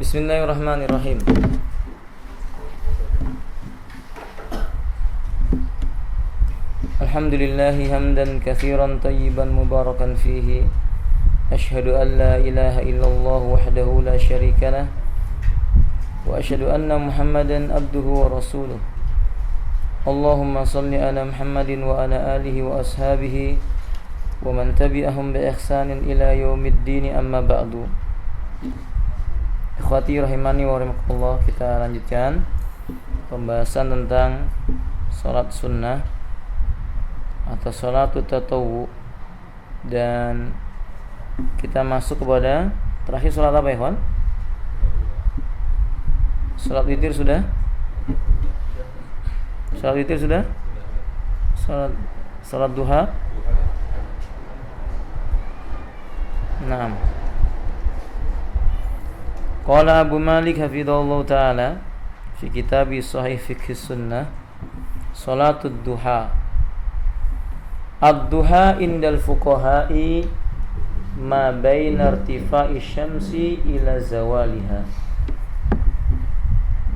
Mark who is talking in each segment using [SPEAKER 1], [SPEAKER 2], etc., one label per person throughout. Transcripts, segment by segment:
[SPEAKER 1] Bismillahirrahmanirrahim. Alhamdulillahi hamdan katsiran tayyiban mubarakan fihi. Asyhadu an la ilaha illallah wahdahu la syarikalah wa asyhadu anna Muhammadan abduhu wa rasuluh. Allahumma salli ala Muhammadin wa ala alihi wa ashabihi wa man tabi'ahum bi ihsanin ila yaumiddin, amma ba'du. Ikhwati rahimani wa rahimakumullah, kita lanjutkan pembahasan tentang salat sunnah atau salatut tatawwu, dan kita masuk kepada terakhir salat apa ya, kawan? Salat witir sudah? Salat witir sudah? Salat duha? Naam. Qala Abu Malik hafidhahullah ta'ala fi kitabi Sahih Fiqh Sunnah, salatud duha. Ad-duha indal fuqaha'i ma baina irtifa'i syamsi ila zawaliha.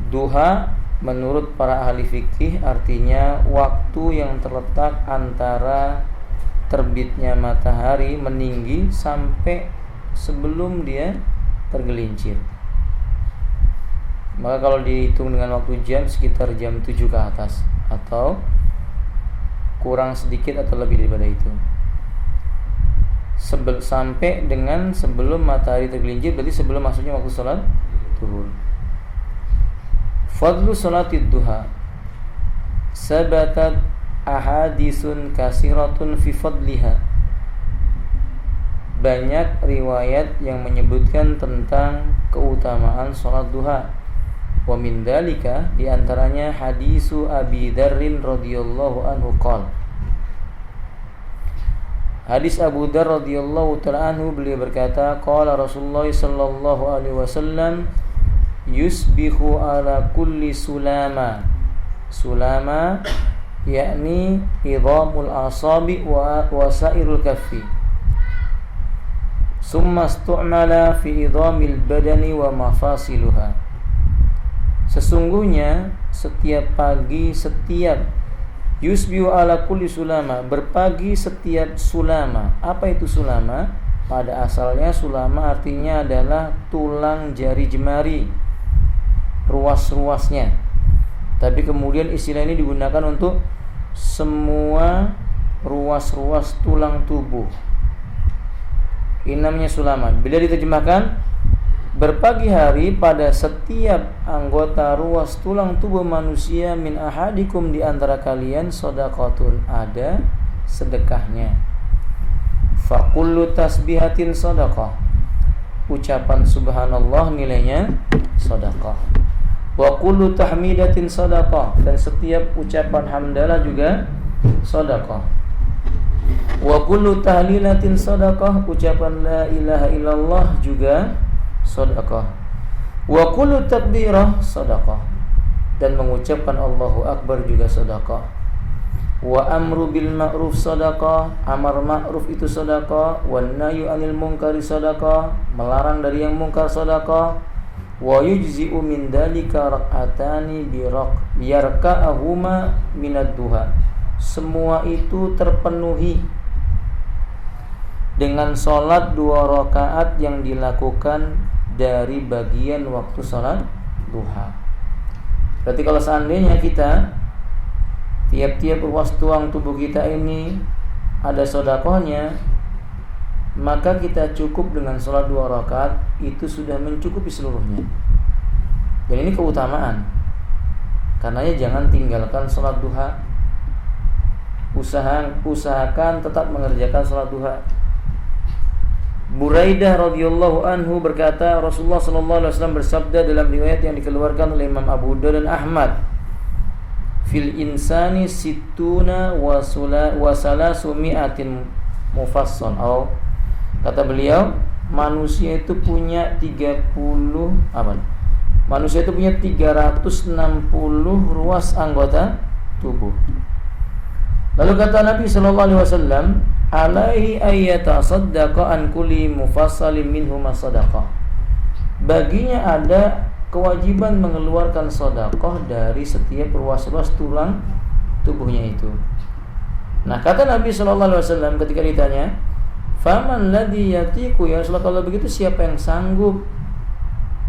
[SPEAKER 1] Duha menurut para ahli fikih artinya waktu yang terletak antara terbitnya matahari meninggi sampai sebelum dia tergelincir. Maka kalau dihitung dengan waktu jam, sekitar jam 7 ke atas, atau kurang sedikit atau lebih daripada itu. Sampai dengan sebelum matahari tergelincir, berarti sebelum masuknya waktu salat zuhur. Fadlu salatid duha. Sabatat ahadisun kasiratun fi fadliha. Banyak riwayat yang menyebutkan tentang keutamaan salat duha. Wa min dzalika, di antaranya hadisu Abi Dzarrin radhiyallahu anhu qala. Hadis Abu Dzar radhiyallahu ta'ala anhu, beliau berkata, qala Rasulullah sallallahu alaihi wasallam, yusbihu ala kulli sulama. Sulama yakni idhamul asabi wa wasairul kaffi. Summa istu'mala fi idhamil badani wa mafasiluha. Sesungguhnya setiap pagi, setiap yusbihu ala kulli sulama, berpagi setiap sulama. Apa itu sulama? Pada asalnya sulama artinya adalah tulang jari jemari, ruas-ruasnya. Tapi kemudian istilah ini digunakan untuk semua ruas-ruas tulang tubuh. Ini namanya sulama. Bila diterjemahkan, berpagi hari pada setiap anggota ruas tulang tubuh manusia, min ahadikum, di antara kalian, shadaqatun, ada sedekahnya. Fakullu tasbihatin shadaqah. Ucapan subhanallah nilainya sedekah. Wa kullu tahmidatin shadaqah, dan setiap ucapan hamdalah juga sedekah. Wa kullu tahlilatin shadaqah, ucapan la ilaha illallah juga sedekah. Wa kullu takbirah sedekah, dan mengucapkan Allahu Akbar juga sedekah. Wa amru bil ma'ruf sedekah, amar ma'ruf itu sedekah. Wa nahyu anil munkari sedekah, melarang dari yang mungkar sedekah. Wa yujzi'u min dalika rak'atani biyarka'ahuma minad duha. Semua itu terpenuhi dengan salat 2 rakaat yang dilakukan dari bagian waktu salat duha. Berarti kalau seandainya kita tiap-tiap ruas tulang tubuh kita ini ada sedekahnya, maka kita cukup dengan salat 2 rakaat, itu sudah mencukupi seluruhnya. Dan ini keutamaan. Karenanya jangan tinggalkan salat duha. Usahakan tetap mengerjakan salat duha. Buraidah radhiyallahu anhu berkata, Rasulullah sallallahu alaihi wasallam bersabda dalam riwayat yang dikeluarkan oleh Imam Abu Dawud dan Ahmad, fil insani sittuna wa salasumi'atin mufassal. Kata beliau, manusia itu punya 360 ruas anggota tubuh. Lalu kata Nabi sallallahu alaihi wasallam, alaihi ayyatasaddaqa an kulli mufassalin minhum sadaqah. baginya ada kewajiban mengeluarkan sedekah dari setiap ruas-ruas tulang tubuhnya itu. Nah, kata Nabi SAW ketika ditanya, "Faman ladzi yatiqu ya Rasulullah, kalau begitu siapa yang sanggup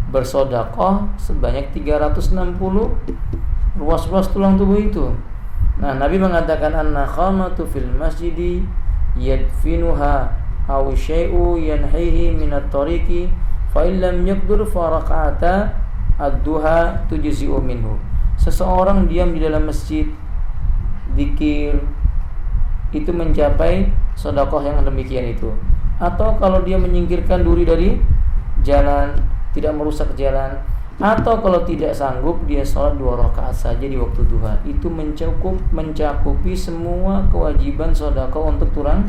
[SPEAKER 1] bersedekah sebanyak 360 ruas-ruas tulang tubuh itu?" Nah, Nabi mengatakan, "An-nakhamatu fil masjidi yadfinuha aw syai'u yanhihi min at-tariqi fa illam yaqdur fa rak'ata ad-duha tujzi'u minhu." Seseorang diam di dalam masjid, zikir, itu mencapai sedekah yang demikian itu. Atau kalau dia menyingkirkan duri dari jalan, tidak merusak jalan, atau kalau tidak sanggup dia sholat 2 rakaat saja di waktu duha, itu mencakupi semua kewajiban sedekah untuk tulang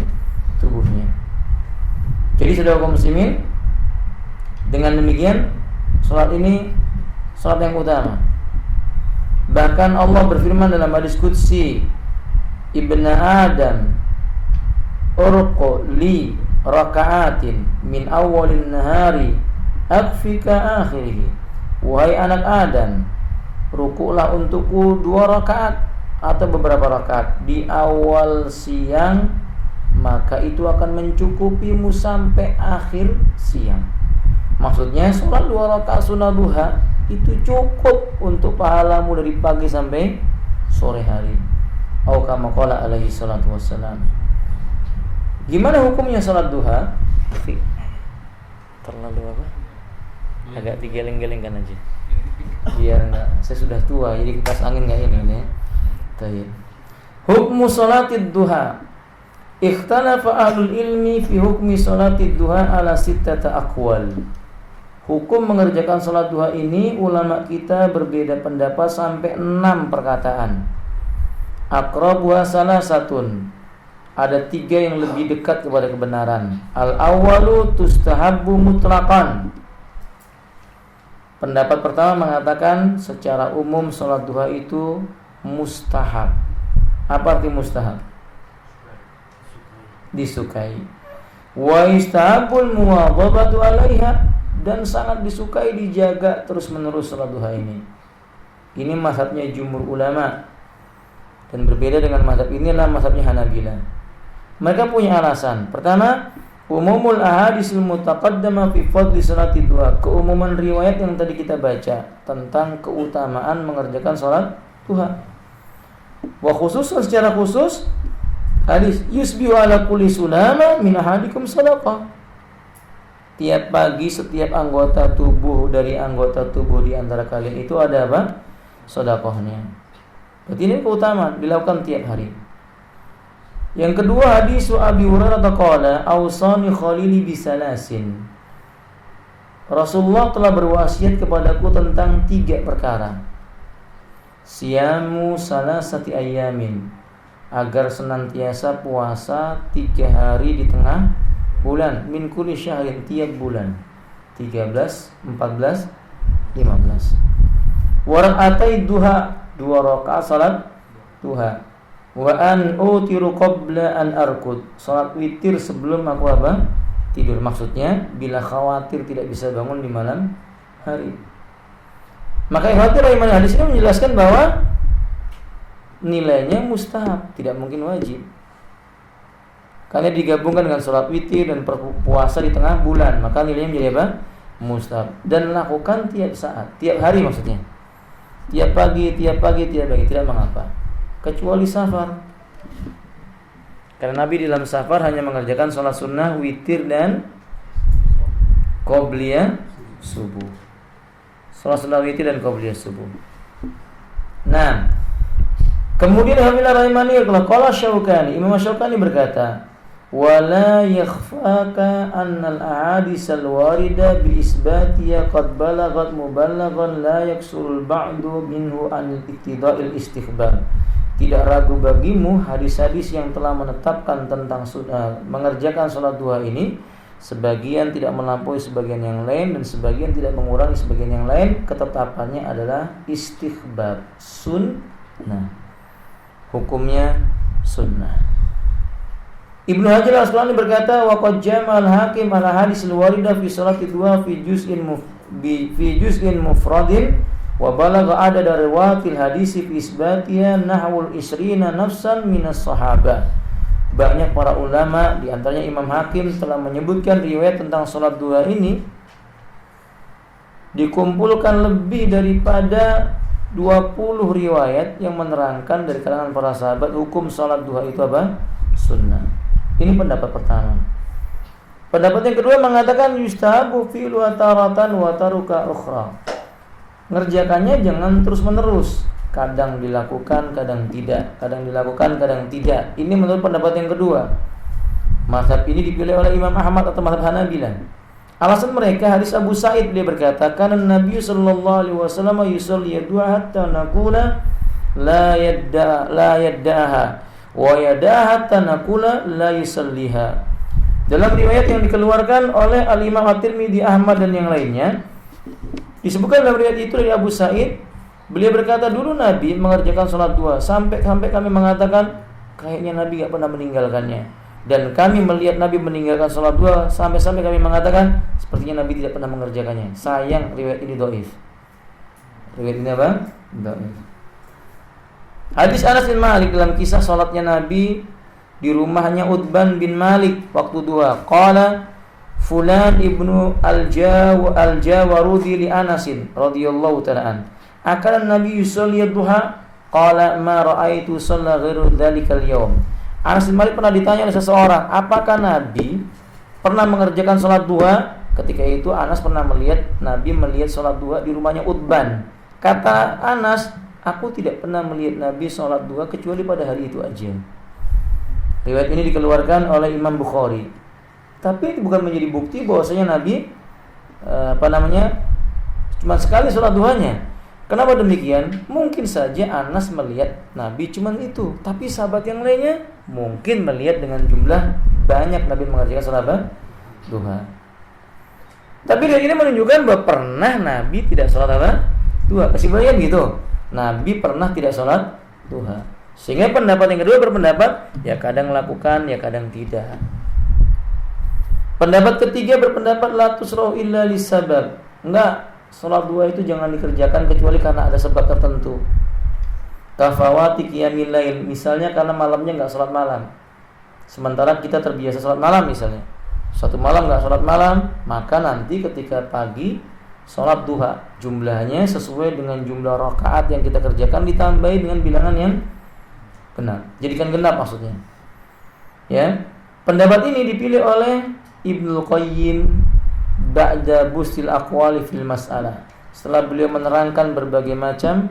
[SPEAKER 1] tubuhnya. Jadi saudara kaum muslimin, dengan demikian sholat ini sholat yang utama. Bahkan Allah berfirman dalam hadis qudsi, "Ibnu Adam, urqu li raka'atin min awwalin nahari akfika akhirih." Wahai anak Adam, rukuklah untukku 2 rakaat atau beberapa rakaat di awal siang, maka itu akan mencukupimu sampai akhir siang. Maksudnya sholat 2 rakaat sunnah duha itu cukup untuk pahalamu dari pagi sampai sore hari. Atau kama qala alaihi salatu wassalam. Gimana hukumnya salat duha? Terlalu apa? Agak digeleng-gelengkan aja. Biar enggak, saya sudah tua jadi kipas angin enggak ini ya. Baik. Hukmu salatid duha. Ikhtalafa ahlul ilmi fi hukmi salatid duha ala sittata aqwal. Hukum mengerjakan salat duha ini ulama kita berbeda pendapat sampai 6 perkataan. Aqrabuha salasatun. Ada 3 yang lebih dekat kepada kebenaran. Al-awwalu tustahabbu mutlaqan. Pendapat pertama mengatakan secara umum salat duha itu mustahab. Apa arti mustahab? Disukai. Wa istahabul muwadhabatu 'alaiha, dan sangat disukai dijaga terus-menerus salat duha ini. Ini mazhabnya jumhur ulama. Dan berbeda dengan mazhab inilah mazhabnya Hanabilah. Mereka punya alasan. Pertama, umumul ahadisul mutaqaddamah fi fadli salatid duha. Keumuman riwayat yang tadi kita baca tentang keutamaan mengerjakan salat duha. Wa khususan, secara khusus, hadis yusbihu ala kulli sulama min ahadikum sadaqah. Tiap pagi setiap anggota tubuh dari anggota tubuh di antara kalian itu ada apa? Sedekahnya. Berarti ini keutamaan dilakukan tiap hari. Yang kedua, hadis Abi Hurairah qala ausani khalili bisalasin. Rasulullah telah berwasiat kepadaku tentang 3 perkara. Siyamu salasati ayamin, agar senantiasa puasa 3 hari di tengah bulan, min kulli syahrin, tiap bulan, 13, 14, 15. Wa rak'atai duha, 2 rakaat salat duha. Wa an utiru qabla an arqud, salat witir sebelum aku apa? Tidur. Maksudnya bila khawatir tidak bisa bangun di malam hari. Maka khawatir rahimani hadis ini menjelaskan bahwa nilainya mustahab, tidak mungkin wajib. Karena digabungkan dengan salat witir dan puasa di tengah bulan, maka nilainya menjadi apa? Mustahab. Dan lakukan tiap saat, tiap hari maksudnya. Tiap pagi, tidak mengapa. Kecuali safar. Karena Nabi dalam safar hanya mengerjakan sholat sunnah, witir dan qobliyah subuh. Sholat sunnah, witir dan qobliyah subuh. Nah, kemudian Alhamdulillah rahimani qala Syaukani, Imam Syaukani berkata, wala yakhfaka annal ahadits al-warida bi isbatiha qad balaghat mubalaghan la yaksurul ba'du minhu an iktida'il istighbar. Tidak ragu bagimu hadis-hadis yang telah menetapkan tentang mengerjakan salat duha ini, sebagian tidak melampaui sebagian yang lain dan sebagian tidak mengurangi sebagian yang lain. Ketetapannya adalah istighbar, sunnah. Hukumnya sunnah. Ibnu Hajar al-Asqalani berkata, wa qad jama al-Hakim ala hadis al-warida fi salati duha fi juz'in fi juz'in mufradin wa balagha adada riwayatil hadis fi isbatiha nahwul 20 nafsan minas sahabah. Banyak para ulama di antaranya Imam Hakim telah menyebutkan riwayat tentang salat duha ini dikumpulkan lebih daripada 20 riwayat yang menerangkan dari kalangan para sahabat hukum salat duha itu apa? Sunnah. Ini pendapat pertama. Pendapat yang kedua mengatakan yustahabu fi'lu taratan wa taruka ukhra. Ngerjakannya jangan terus-menerus. Kadang dilakukan, kadang tidak. Kadang dilakukan, kadang tidak. Ini menurut pendapat yang kedua. Mazhab ini dipilih oleh Imam Ahmad atau mazhab Hanabilah. Alasan mereka hadis Abu Sa'id, dia berkata, "Kana Nabi sallallahu alaihi wasallam yusalli du'a hatta naqula la yaddaha wa yadaha hatta naqula la yusalliha." Dalam riwayat yang dikeluarkan oleh Al-Imam At-Tirmidzi, Ahmad dan yang lainnya, disebutkan dalam riwayat itu dari Abu Sa'id, beliau berkata, dulu Nabi mengerjakan sholat duha sampai kami mengatakan kayaknya Nabi gak pernah meninggalkannya. Dan kami melihat Nabi meninggalkan sholat duha sampai kami mengatakan sepertinya Nabi tidak pernah mengerjakannya. Sayang riwayat ini dhaif. Riwayat ini apa? Dhaif. Hadis Anas bin Malik dalam kisah sholatnya Nabi di rumahnya Utban bin Malik waktu duha. Qala Fulan ibnu al-Jawarudi li Anasin radhiyallahu ta'ala an. Akala Nabi yusalli duha qala ma ra'aitu shalla ghairu dzalikal yaum. Anas bin Malik pernah ditanya oleh seseorang, apakah Nabi pernah mengerjakan sholat duha? Ketika itu Anas pernah melihat Nabi melihat sholat duha di rumahnya Utban. Kata Anas, aku tidak pernah melihat Nabi sholat duha kecuali pada hari itu aja. Riwayat ini dikeluarkan oleh Imam Bukhari. Tapi itu bukan menjadi bukti bahwasanya Nabi cuma sekali sholat duhanya. Kenapa demikian? Mungkin saja Anas melihat Nabi cuma itu, tapi sahabat yang lainnya mungkin melihat dengan jumlah banyak Nabi mengerjakan sholat duha. Tapi dari ini menunjukkan bahwa pernah Nabi tidak sholat duha. Kesimpulannya gitu, Nabi pernah tidak sholat duha. Sehingga pendapat yang kedua berpendapat ya kadang lakukan, ya kadang tidak. Pendapat ketiga berpendapat la tusra'u illa lisabab. Enggak, sholat duha itu jangan dikerjakan kecuali karena ada sebab tertentu. Kafawati qiyamil lail, misalnya karena malamnya enggak sholat malam. Sementara kita terbiasa sholat malam misalnya. Suatu malam enggak sholat malam, maka nanti ketika pagi sholat duha, jumlahnya sesuai dengan jumlah rakaat yang kita kerjakan ditambahi dengan bilangan yang genap. Jadikan genap maksudnya. Ya. Pendapat ini dipilih oleh Ibnu Qayyim ba'da bustil aqwali fil mas'alah. Setelah beliau menerangkan berbagai macam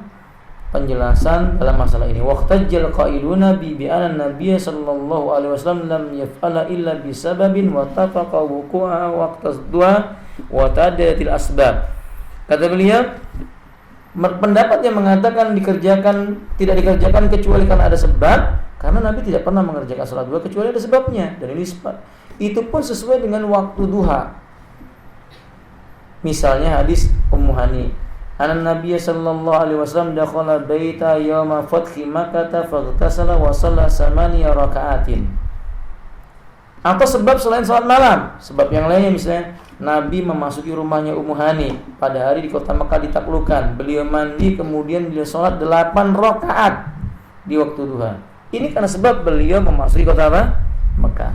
[SPEAKER 1] penjelasan dalam masalah ini. Waqtajjal qailuna bi anna Nabiy sallallahu alaihi wasallam lam yaf'ala illa bi sababin wa tafaqa wuqu'a waqtas du'a wa tadatil asbab. Kata beliau, pendapat yang mengatakan tidak dikerjakan kecuali karena ada sebab, karena Nabi tidak pernah mengerjakan salat duha kecuali ada sebabnya, dan ini itu pun sesuai dengan waktu duha. Misalnya hadis Ummu Hani, An Nabiy sallallahu alaihi wasallam dakhala baita yauma fathi Makkah faghtasala wa shalla 8 raka'atin. Atau sebab selain salat malam, sebab yang lainnya misalnya Nabi memasuki rumahnya Ummu Hani pada hari di kota Mekah ditaklukkan. Beliau mandi kemudian beliau salat 8 rakaat di waktu duha. Ini karena sebab beliau memasuki kota apa? Mekah.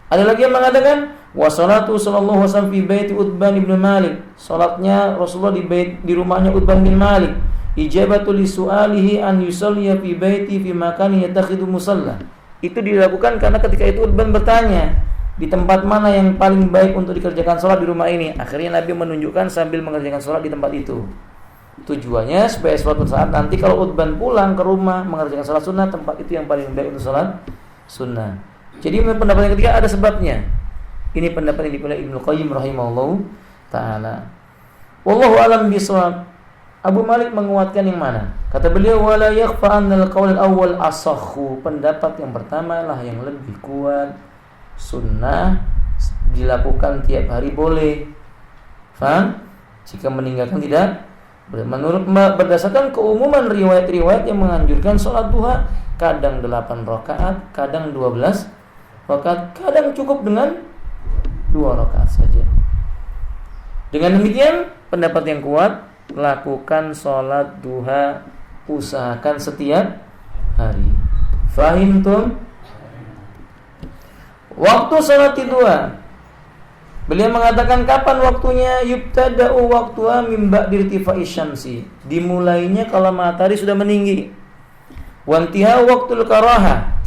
[SPEAKER 1] Ada lagi yang mengatakan wa salatu sallallahu alaihi wasallam fi baiti Utban bin Malik. Salatnya Rasulullah di rumahnya Utban bin Malik. Ijabatu li su'alihi an yusalliya fi baiti fi makani yatakhidu musalla. Itu dilakukan karena ketika itu Utban bertanya, di tempat mana yang paling baik untuk dikerjakan sholat di rumah ini. Akhirnya Nabi menunjukkan sambil mengerjakan sholat di tempat itu. Tujuannya supaya suatu saat nanti kalau Utban pulang ke rumah mengerjakan sholat sunnah, tempat itu yang paling baik untuk sholat sunnah. Jadi pendapat yang ketiga ada sebabnya. Ini pendapat yang dipilih Ibnu Qayyim rahimahullah ta'ala. Wallahu alam bisawab. Abu Malik menguatkan yang mana? Kata beliau, wala yakhfa annal qaul al-awwal asahhu. Pendapat yang pertama lah yang lebih kuat. Sunnah dilakukan tiap hari boleh. Faham? Jika meninggalkan tidak. Menurut berdasarkan keumuman riwayat-riwayat yang menganjurkan sholat duha, kadang 8 rakaat, kadang 12 rakaat, kadang cukup dengan 2 rakaat saja. Dengan demikian, pendapat yang kuat, lakukan sholat duha, usahakan setiap hari. Fahimtum? Waktu sholat duha, beliau mengatakan kapan waktunya? Yubtada'u waqtuha min ba'di irtifa'i syamsi. Dimulainya kalau matahari sudah meninggi. Wantiha waqtul karaha.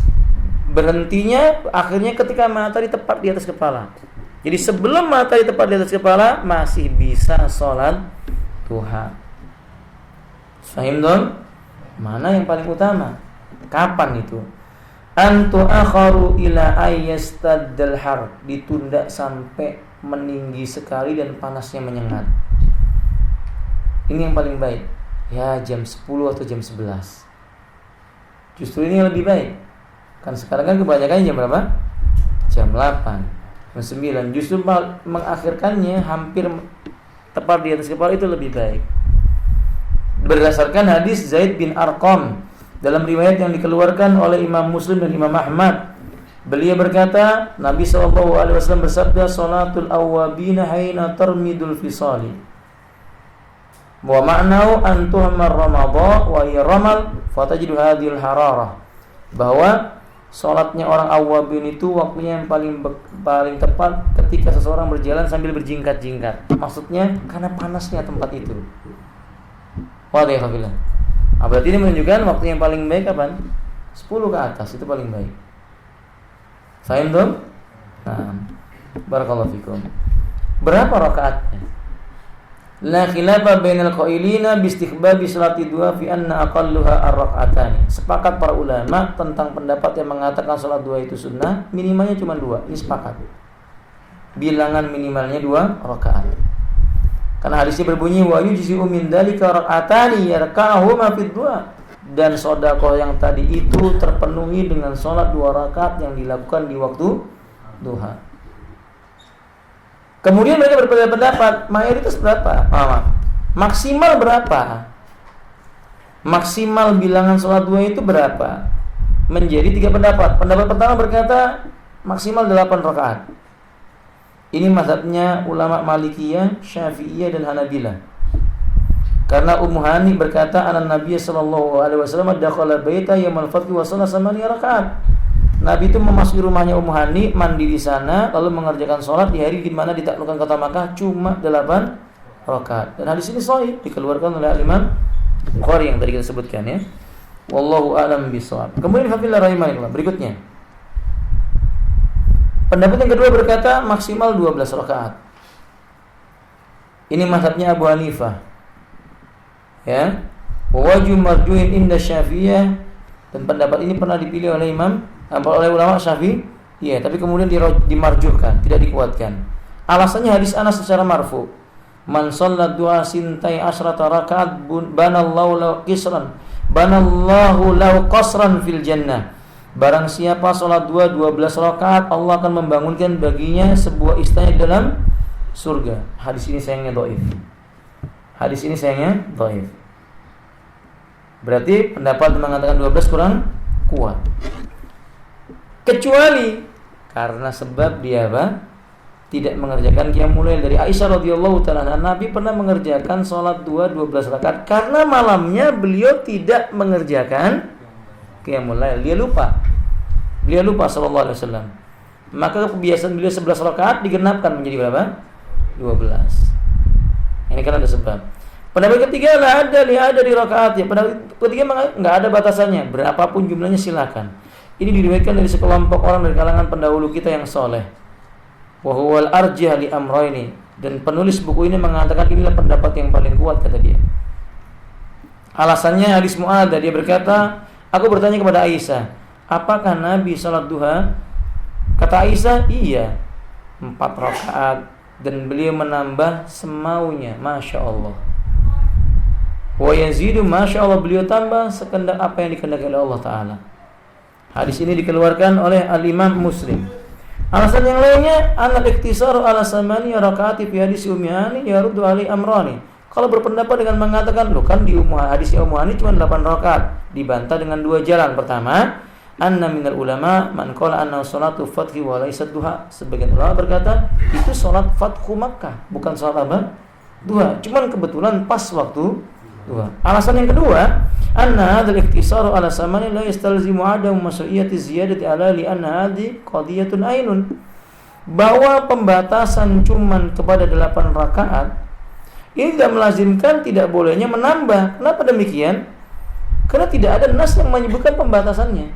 [SPEAKER 1] Berhentinya akhirnya ketika matahari tepat di atas kepala. Jadi sebelum matahari tepat di atas kepala masih bisa sholat duha. Fahim dong? Mana yang paling utama? Kapan itu? Antu akharu ila ayyastaddal har, ditunda sampai meninggi sekali dan panasnya menyengat. Ini yang paling baik. Ya jam 10 atau jam 11. Justru ini yang lebih baik. Kan sekarang kan kebanyakan jam berapa? Jam 8. 9. Justru mengakhirkannya hampir tepat di atas kepala itu lebih baik. Berdasarkan hadis Zaid bin Arqam dalam riwayat yang dikeluarkan oleh Imam Muslim dan Imam Ahmad, beliau berkata, Nabi SAW bersabda, "Salatul awwabina haina tarmidul fisali." Wa ma'nau an tuhmar ramadha wa yaramal fatajidu hadhil hararah. Bahwa salatnya orang awwabin itu waktunya yang paling tepat ketika seseorang berjalan sambil berjingkat-jingkat. Maksudnya karena panasnya tempat itu. Wadihafillah. Berarti ini menunjukkan waktu yang paling baik kapan? 10 ke atas itu paling baik. Fahim tuh? Nah, barakallahu fikum. Berapa rakaatnya? La khilafa bainal qailina bi istihbabi salati duha fi anna aqalluha ar-rak'atani. Sepakat para ulama tentang pendapat yang mengatakan salat duha itu sunnah, minimalnya cuma 2. Ini sepakat. Bilangan minimalnya 2 rakaat. Karena hadisnya berbunyi wa yujzi'u min dzalika rak'atani yarka'uhuma fid duha. Dan sedekah yang tadi itu terpenuhi dengan salat 2 rakaat yang dilakukan di waktu duha. Kemudian mereka berbeda pendapat, mayoritas berapa? Maksimal berapa? Maksimal bilangan sholat duha itu berapa? Menjadi 3 pendapat. Pendapat pertama berkata maksimal 8 rakaat. Ini mazhabnya ulama Malikiyah, Syafi'iyah dan Hanabilah. Karena Ummu Hani berkata, "Anan Nabiy sallallahu alaihi wasallam dakhala baita yaumul fath wa shalla 8 rakaat." Nabi itu memasuki rumahnya Ummu Hani, mandi di sana, lalu mengerjakan sholat di hari di mana ditaklukkan kota Makkah cuma 8 rakaat. Dan hadis ini sahih, dikeluarkan oleh Imam Bukhari yang tadi kita sebutkan ya. Wallahu a'lam bishawab. Kemudian hafizillah rahimahullah, berikutnya. Pendapat yang kedua berkata maksimal 12 rakaat. Ini mazhabnya Abu Hanifah. Ya. Wa wajhu marjuhin inda Syafi'iyah, dan pendapat ini pernah dipilih oleh oleh ulama Syafi'i, iya, tapi kemudian dimarjuhkan, tidak dikuatkan. Alasannya hadis Anas secara marfu. Man shallat duha sintai asyrata rakaat banallahu lahu qisran, banallahu lahu qasran fil jannah. Barang siapa salat duha 12 rakaat, Allah akan membangunkan baginya sebuah istana dalam surga. Hadis ini sayangnya dhaif. Berarti pendapat mengatakan 12 kurang kuat. Kecuali karena sebab dia tidak mengerjakan qiyamul lail. Dari Aisyah radhiyallahu taala, Nabi pernah mengerjakan salat duha 12 rakaat karena malamnya beliau tidak mengerjakan qiyamul lail. Dia lupa sallallahu alaihi wasallam. Maka kebiasaan beliau 11 rakaat digenapkan menjadi berapa? 12. Ini kan ada sebab. Pendapat ketiga ada di rakaat ya. Pendapat ketiga enggak ada batasannya, berapapun jumlahnya silakan. Ini diriwayatkan dari sekelompok orang dari kalangan pendahulu kita yang soleh. Wa huwal arjah li amrayni, dan penulis buku ini mengatakan inilah pendapat yang paling kuat kata dia. Alasannya hadis Mu'adz, dia berkata, aku bertanya kepada Aisyah, apakah Nabi salat duha? Kata Aisyah, iya, 4 rakaat, dan beliau menambah semaunya, masya Allah. Wa yazidu, masya Allah, beliau tambah sekendak apa yang dikehendaki oleh Allah Ta'ala. Hadis ini dikeluarkan oleh Al-Imam Muslim. Alasan yang lainnya, al-iktisaru ala samani rakaati fi hadis Ummi Hani yaruddu ali amrani. Kalau berpendapat dengan mengatakan, loh kan di hadisnya Ummu Hani cuma 8 rakaat, dibantah dengan 2 jalan. Pertama, anna minal ulama man qala anna salatu fathi wa laysat duha. Sebagian ulama berkata itu salat Fathu Makkah, bukan salat apa? Duha. Cuman kebetulan pas waktu duha. Alasan yang kedua, anna hadzal ikhtisaru ala samani la yastalzimu adam masyiyati ziyadati ala li anna hadhi qadiyatun ainun. Bahwa pembatasan cuman kepada 8 rakaat ini tidak melazimkan tidak bolehnya menambah. Kenapa demikian? Karena tidak ada nas yang menyebutkan pembatasannya.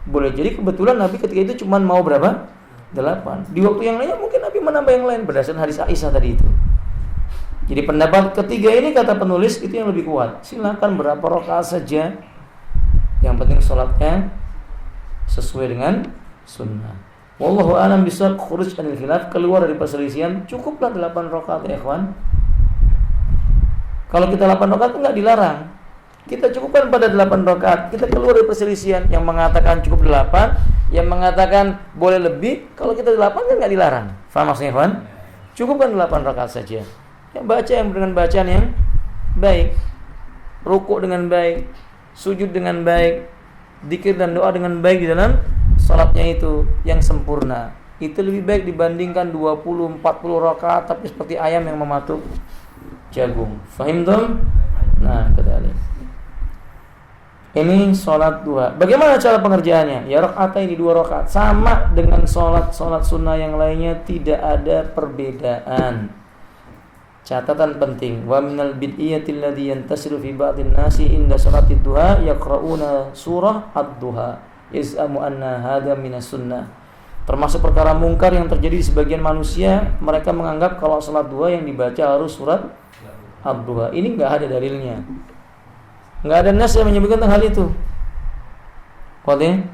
[SPEAKER 1] Boleh jadi kebetulan Nabi ketika itu cuma mau berapa? 8. Di waktu yang lainnya mungkin Nabi menambah yang lain berdasarkan hadis Aisyah tadi itu. Jadi pendapat ketiga ini kata penulis itu yang lebih kuat. Silakan berapa rakaat saja. Yang penting sholatnya sesuai dengan sunnah. Wallahu a'lam bishawab. Khuruj anil khilaf, keluar dari perselisihan, cukuplah 8 rakaat ya ikhwan. Kalau kita 8 rakaat enggak dilarang. Kita cukupkan pada 8 rakaat. Kita keluar dari perselisihan yang mengatakan cukup 8, yang mengatakan boleh lebih. Kalau kita 8 kan enggak dilarang. Faham maksudnya ikhwan? Cukupkan 8 rakaat saja. Yang baca yang dengan bacaan yang baik, rukuk dengan baik, sujud dengan baik, zikir dan doa dengan baik di dalam salatnya itu yang sempurna. Itu lebih baik dibandingkan 20-40 rakaat tapi seperti ayam yang mematuk jagung. Fahimtum? Nah, kedali. Ini salat duha. Bagaimana cara pengerjaannya? Ya rakaat ini 2 rakaat. Sama dengan salat sunnah yang lainnya, tidak ada perbedaan. Catatan penting, wa minal bid'iyatil ladzi yantasiru fi ba'dhin nasi inda salatid duha yaqra'una surah ad-duha yaz'amu anna hadza minas sunnah. Termasuk perkara mungkar yang terjadi di sebagian manusia, mereka menganggap kalau salat duha yang dibaca harus surat ad-duha. Ini enggak ada dalilnya. Enggak ada nas yang menyebutkan tentang hal itu. Qadhi.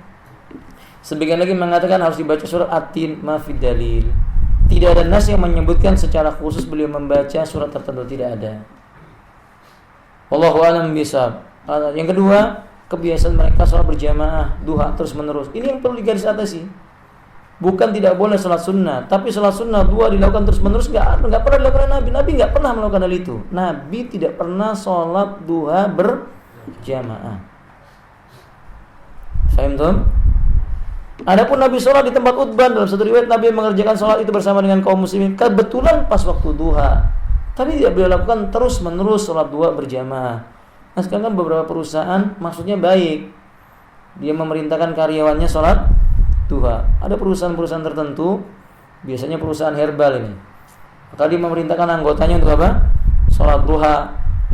[SPEAKER 1] Sebagian lagi mengatakan harus dibaca surat At-Tin ma fi dalil. Tidak ada nas yang menyebutkan secara khusus beliau membaca surat tertentu, tidak ada. Wallahu a'lam bishawab. Yang kedua, kebiasaan mereka sholat berjamaah duha terus menerus. Ini yang perlu digarisbawahi. Bukan tidak boleh sholat sunnah, tapi sholat sunnah duha dilakukan terus menerus nggak pernah dilakukan Nabi. Nabi nggak pernah melakukan hal itu. Nabi tidak pernah sholat duha berjamaah. Faham tuh? Adapun Nabi sholat di tempat utban, dalam satu riwayat Nabi mengerjakan sholat itu bersama dengan kaum muslimin kebetulan pas waktu duha. Tapi tidak beliau lakukan terus menerus sholat duha berjamaah. Nah sekarang kan beberapa perusahaan maksudnya baik, dia memerintahkan karyawannya sholat duha. Ada perusahaan-perusahaan tertentu, biasanya perusahaan herbal ini, maka dia memerintahkan anggotanya untuk apa? Sholat duha.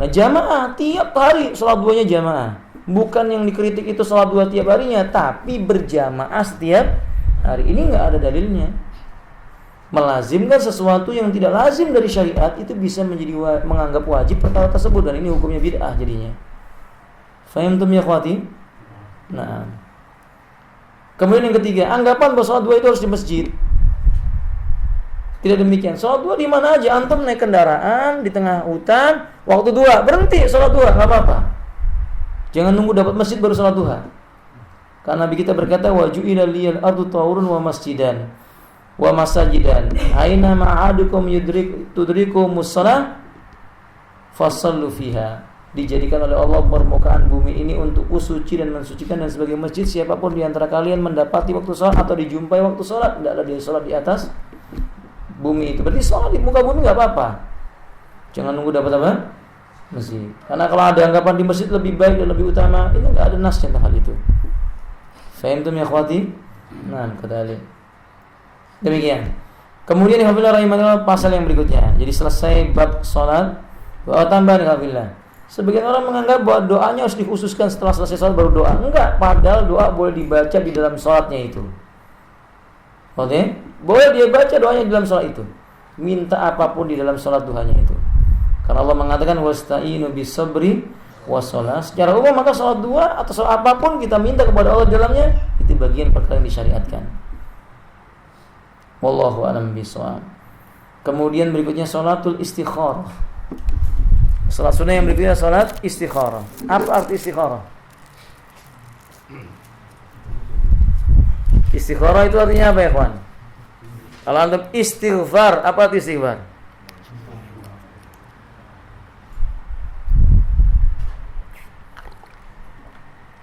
[SPEAKER 1] Nah jamaah tiap hari sholat duhanya jamaah. Bukan yang dikritik itu sholat duha tiap harinya, tapi berjamaah setiap hari. Ini nggak ada dalilnya. Melazimkan sesuatu yang tidak lazim dari syariat itu bisa menjadi menganggap wajib perkara tersebut, dan ini hukumnya bid'ah jadinya. Fahimtum ya akhwati? Nah. Kemudian yang ketiga, anggapan bahwa sholat duha itu harus di masjid. Tidak demikian. Sholat duha di mana aja. Antum naik kendaraan di tengah hutan, waktu duha berhenti sholat duha, nggak apa-apa. Jangan nunggu dapat masjid baru sholat duha. Karena Nabi kita berkata, wa ju'ila liyal ardu tahurun wa masjidan wa masajidan. Aina ma'adukum tudrikumus shalah fasallu fiha. Dijadikan oleh Allah permukaan bumi ini untuk suci dan mensucikan dan sebagai masjid. Siapapun di antara kalian mendapati waktu sholat atau dijumpai waktu sholat, tidaklah dia sholat di atas bumi itu. Berarti sholat di muka bumi nggak apa-apa. Jangan nunggu dapat apa? Masjid. Karena kalau ada anggapan di masjid lebih baik dan lebih utama, itu nggak ada nas tentang hal itu. Fahimtum ya akhwati? Nah, kedali. Demikian. Kemudian alhamdulillah rahimahullah pasal yang berikutnya. Jadi selesai bab salat, doa tambahan alhamdulillah. Sebagian orang menganggap bahwa doanya harus dikhususkan setelah selesai salat baru doa. Enggak, padahal doa boleh dibaca di dalam salatnya itu. Oke? Boleh dia baca doanya di dalam salat itu. Minta apapun di dalam salat duhanya itu. Karena Allah mengatakan wasta'inu bis-sabri was-shalah. Secara umum maka salat duha atau salat apapun kita minta kepada Allah di dalamnya, itu bagian perkara yang disyariatkan. Wallahu a'lam bishawab. Kemudian berikutnya salatul istikharah. Salat sunnah yang berikutnya salat istikharah. Apa arti istikharah? Istikharah itu artinya apa ya, kawan? Kalau antum istighfar, apa arti istighfar?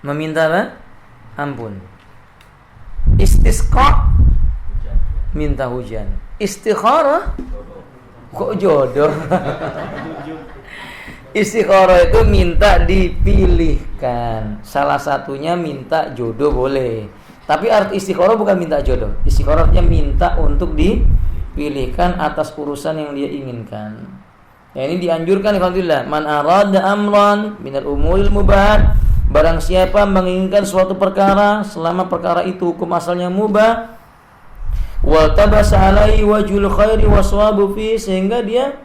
[SPEAKER 1] Meminta apa? Ampun. Istisqa minta hujan. Istikharah kok jodoh. Istikharah itu minta dipilihkan. Salah satunya minta jodoh boleh. Tapi arti istikharah bukan minta jodoh. Istikharah artinya minta untuk dipilihkan atas urusan yang dia inginkan. Ya, ini dianjurkan alhamdulillah. Man arada amran minal umuril mubahat. Barang siapa menginginkan suatu perkara selama perkara itu hukum asalnya mubah, wa tabasa alaihi wajhul khairi waswabu fi, sehingga dia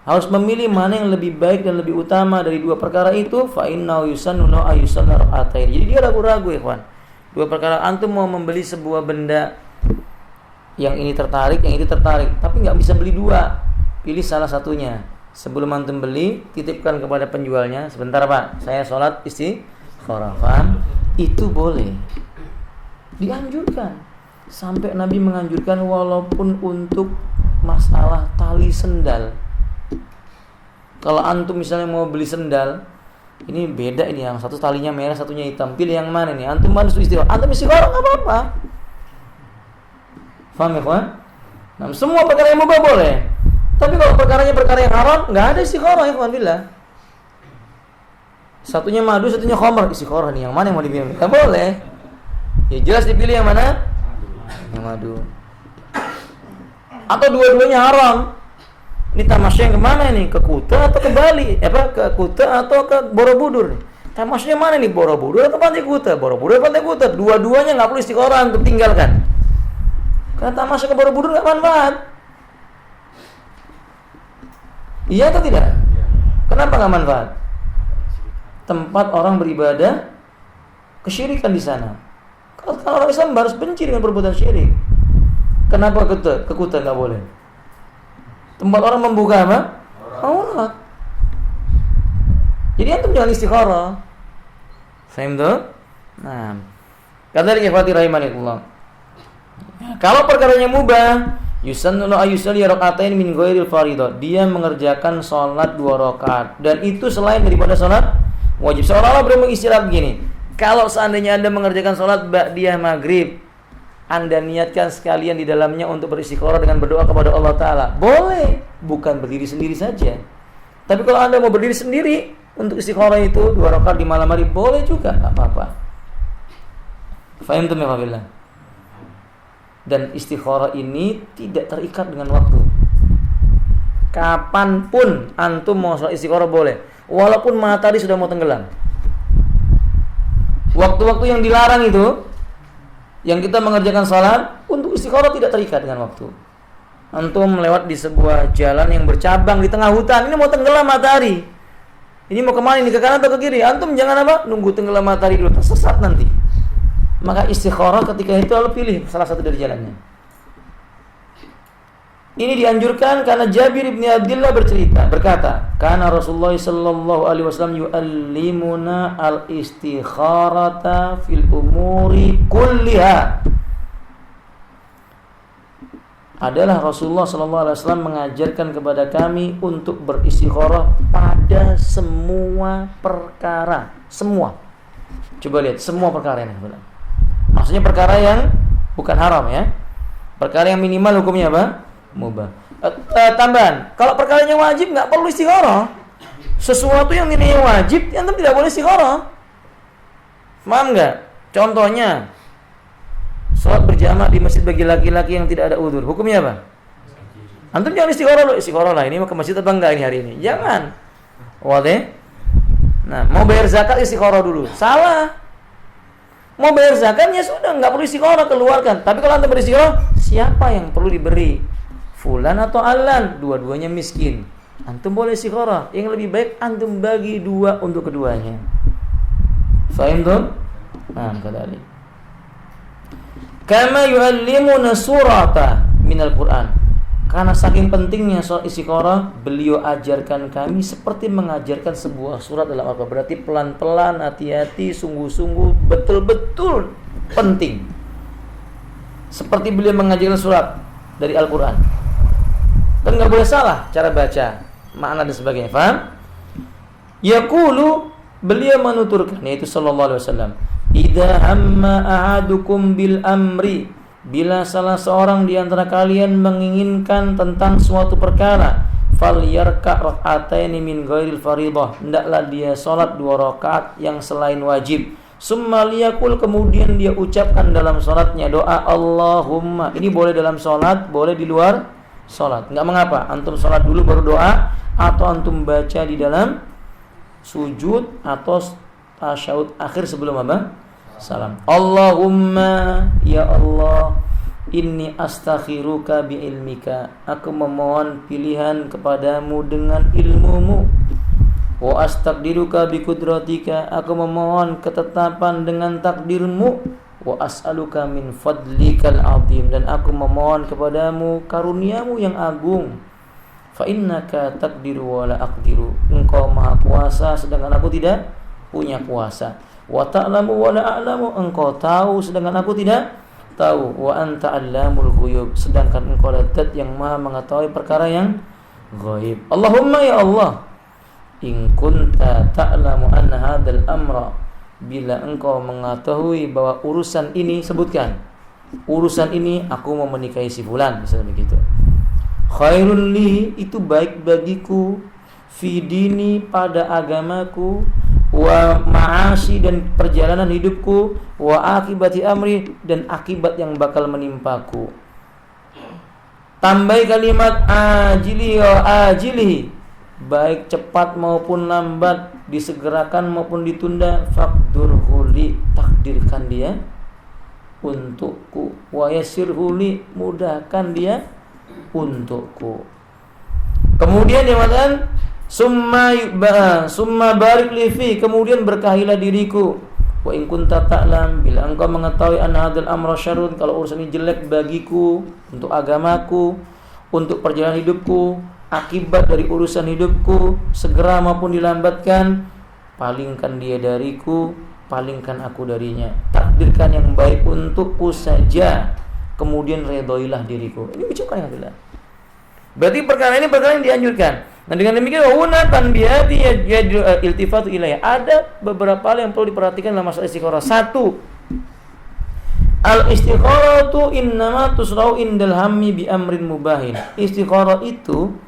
[SPEAKER 1] harus memilih mana yang lebih baik dan lebih utama dari dua perkara itu, fa innahu yusannu ayusanna ra'atain. Jadi dia ragu-ragu ikhwan. Dua perkara, antum mau membeli sebuah benda, yang ini tertarik, yang ini tertarik, tapi nggak bisa beli dua, pilih salah satunya. Sebelum antum beli, titipkan kepada penjualnya, sebentar Pak, saya sholat istikharah. Itu boleh, dianjurkan. Sampai Nabi menganjurkan walaupun untuk masalah tali sendal. Kalau antum misalnya mau beli sendal, ini beda ini, yang satu talinya merah, satunya hitam. Pilih yang mana nih? Antum harus istikharah. Antum istikharah nggak apa-apa. Faham ya kawan? Nah, semua perkara yang mubah boleh. Tapi kalau perkaranya perkara yang haram, nggak ada istikharah ya kawan billah. Satunya madu, satunya khamr. Istikharah nih, yang mana yang mau dipilih? Nggak boleh. Ya jelas dipilih yang mana? Yang madu. Atau dua-duanya haram. Ini tamasya yang kemana nih? Ke Kuta atau ke Bali? Ke Kuta atau ke Borobudur? Tamasyanya mana nih? Borobudur atau Pantai Kuta? Borobudur atau Pantai Kuta? Dua-duanya nggak perlu istikharah untuk tinggalkan. Karena tamasya ke Borobudur nggak manfaat. Iya atau tidak? Kenapa nggak manfaat? Tempat orang beribadah, kesyirikan di sana. Kalau orang Islam harus benci dengan perbuatan syirik. Kenapa ke Kuta nggak boleh? Tempat orang membuka apa? Aurat. Jadi antum jangan istikharah. Faham tuh? Nah, kadzalika ikhwati rahimakumullah. Kalau perkaranya mubah, yusannu ayusalli rakaatain min ghairil fardhah. Dia mengerjakan salat 2 rakaat dan itu selain daripada salat wajib. Seolah-olah beliau mengistilahkan begini. Kalau seandainya Anda mengerjakan salat ba'diyah maghrib, Anda niatkan sekalian di dalamnya untuk beristikharah dengan berdoa kepada Allah Ta'ala. Boleh, bukan berdiri sendiri saja. Tapi kalau Anda mau berdiri sendiri untuk istikharah itu 2 rakaat di malam hari, boleh juga, tak apa-apa. Fahim tuh ya. Dan istikharah ini tidak terikat dengan waktu. Kapanpun antum mau sholat istikharah boleh, walaupun matahari sudah mau tenggelam. Waktu-waktu yang dilarang itu, yang kita mengerjakan salat untuk istikharah tidak terikat dengan waktu. Antum melewat di sebuah jalan yang bercabang di tengah hutan, ini mau tenggelam matahari. Ini mau kemana? Ini ke kanan atau ke kiri? Antum jangan apa? Nunggu tenggelam matahari dulu, tersesat nanti. Maka istikharah ketika itu lalu pilih salah satu dari jalannya. Ini dianjurkan karena Jabir bin Abdullah berkata, "Kana Rasulullah sallallahu alaihi wasallam yu'allimuna al-istikharata fil umuri kulliha." Adalah Rasulullah sallallahu alaihi wasallam mengajarkan kepada kami untuk beristikharah pada semua perkara, semua. Coba lihat semua perkara ini. Maksudnya perkara yang bukan haram ya. Perkara yang minimal hukumnya apa? Mubah. Tambahan, kalau perkaranya wajib nggak perlu istikharah. Sesuatu yang nilainya wajib, antum tidak boleh istikharah. Paham nggak? Contohnya, sholat berjamaah di masjid bagi laki-laki yang tidak ada udzur, hukumnya apa? Antum jangan istikharah lah. Ini mau ke masjid atau enggak ini hari ini? Jangan. Wadah. Nah, mau bayar zakat istikharah dulu. Salah. Mau bayar zakat ya sudah, nggak perlu istikharah, keluarkan. Tapi kalau antum beristikharah, siapa yang perlu diberi? Fulan atau Alan, dua-duanya miskin. Antum boleh istikharah. Yang lebih baik antum bagi 2 untuk keduanya. Fahim tuh? Nah, kadali. Kama yu'allimuna surata minal Qur'an. Karena saking pentingnya soal istikharah, beliau ajarkan kami seperti mengajarkan sebuah surat dalam Al-Qur'an. Berarti pelan-pelan, hati-hati, sungguh-sungguh, betul-betul penting. Seperti beliau mengajarkan surat dari Al-Qur'an. Dan nggak boleh salah cara baca, makna dan sebagainya. Faham? Yaqulu, beliau menuturkan, yaitu sallallahu alaihi wasallam, idza hamma ahadukum bil amri, bila salah seorang di antara kalian menginginkan tentang suatu perkara, falyarka' rak'ataini min ghairil fardhah, hendaklah dia salat 2 rakaat yang selain wajib. Summa liyaqul, kemudian dia ucapkan dalam salatnya doa Allahumma. Ini boleh dalam salat, boleh di luar salat, enggak mengapa. Antum salat dulu baru doa, atau antum baca di dalam sujud atau tasyahud akhir sebelum apa? Salam. Allahumma, ya Allah, inni astakhiruka bi ilmika, aku memohon pilihan kepadamu dengan ilmumu. Wa astaqdiruka bi qudratika, aku memohon ketetapan dengan takdirmu. Wa as'aluka min fadlikal azim, dan aku memohon kepadamu karuniamu yang agung. Fa innaka taqdiru wa la aqdiru, engkau maha kuasa sedangkan aku tidak punya kuasa. Wa ta'lamu wa la a'lamu, engkau tahu sedangkan aku tidak tahu. Wa anta 'allamul ghuyub, sedangkan engkau zat yang maha mengetahui perkara yang ghaib. Allahumma, ya Allah, in kunta ta'lamu anna hadzal amra, bila engkau mengetahui bahwa urusan ini, sebutkan urusan ini, aku mau menikahi si fulan, misalnya begitu. Khairul li, itu baik bagiku, fi dini, pada agamaku, wa ma'ashi, dan perjalanan hidupku, wa akibati amri, dan akibat yang bakal menimpaku. Tambah kalimat ajili wa ajili, baik cepat maupun lambat, disegerakan maupun ditunda. Faqdurhu li, takdirkan dia untukku. Wa yassirhu li, mudahkan dia untukku. Kemudian dia mengatakan summa barik li fi, kemudian berkahilah diriku. Wa in kunta ta'lam, bila engkau mengetahui anna hadzal amra syarrun, kalau urusan ini jelek bagiku, untuk agamaku, untuk perjalanan hidupku, akibat dari urusan hidupku, segera maupun dilambatkan, palingkan dia dariku, palingkan aku darinya. Takdirkan yang baik untukku saja, kemudian redhoilah diriku. Ini ucapan yang adalah. Berarti perkara ini perkara yang dianjurkan. Dan dengan demikian wahunatan biadi iltifatu ilayya. Ada beberapa hal yang perlu diperhatikan dalam masalah istikharah. 1. Al-istikharatu innama tusra'u indal hammi bi amrin mubahin. Istikharah itu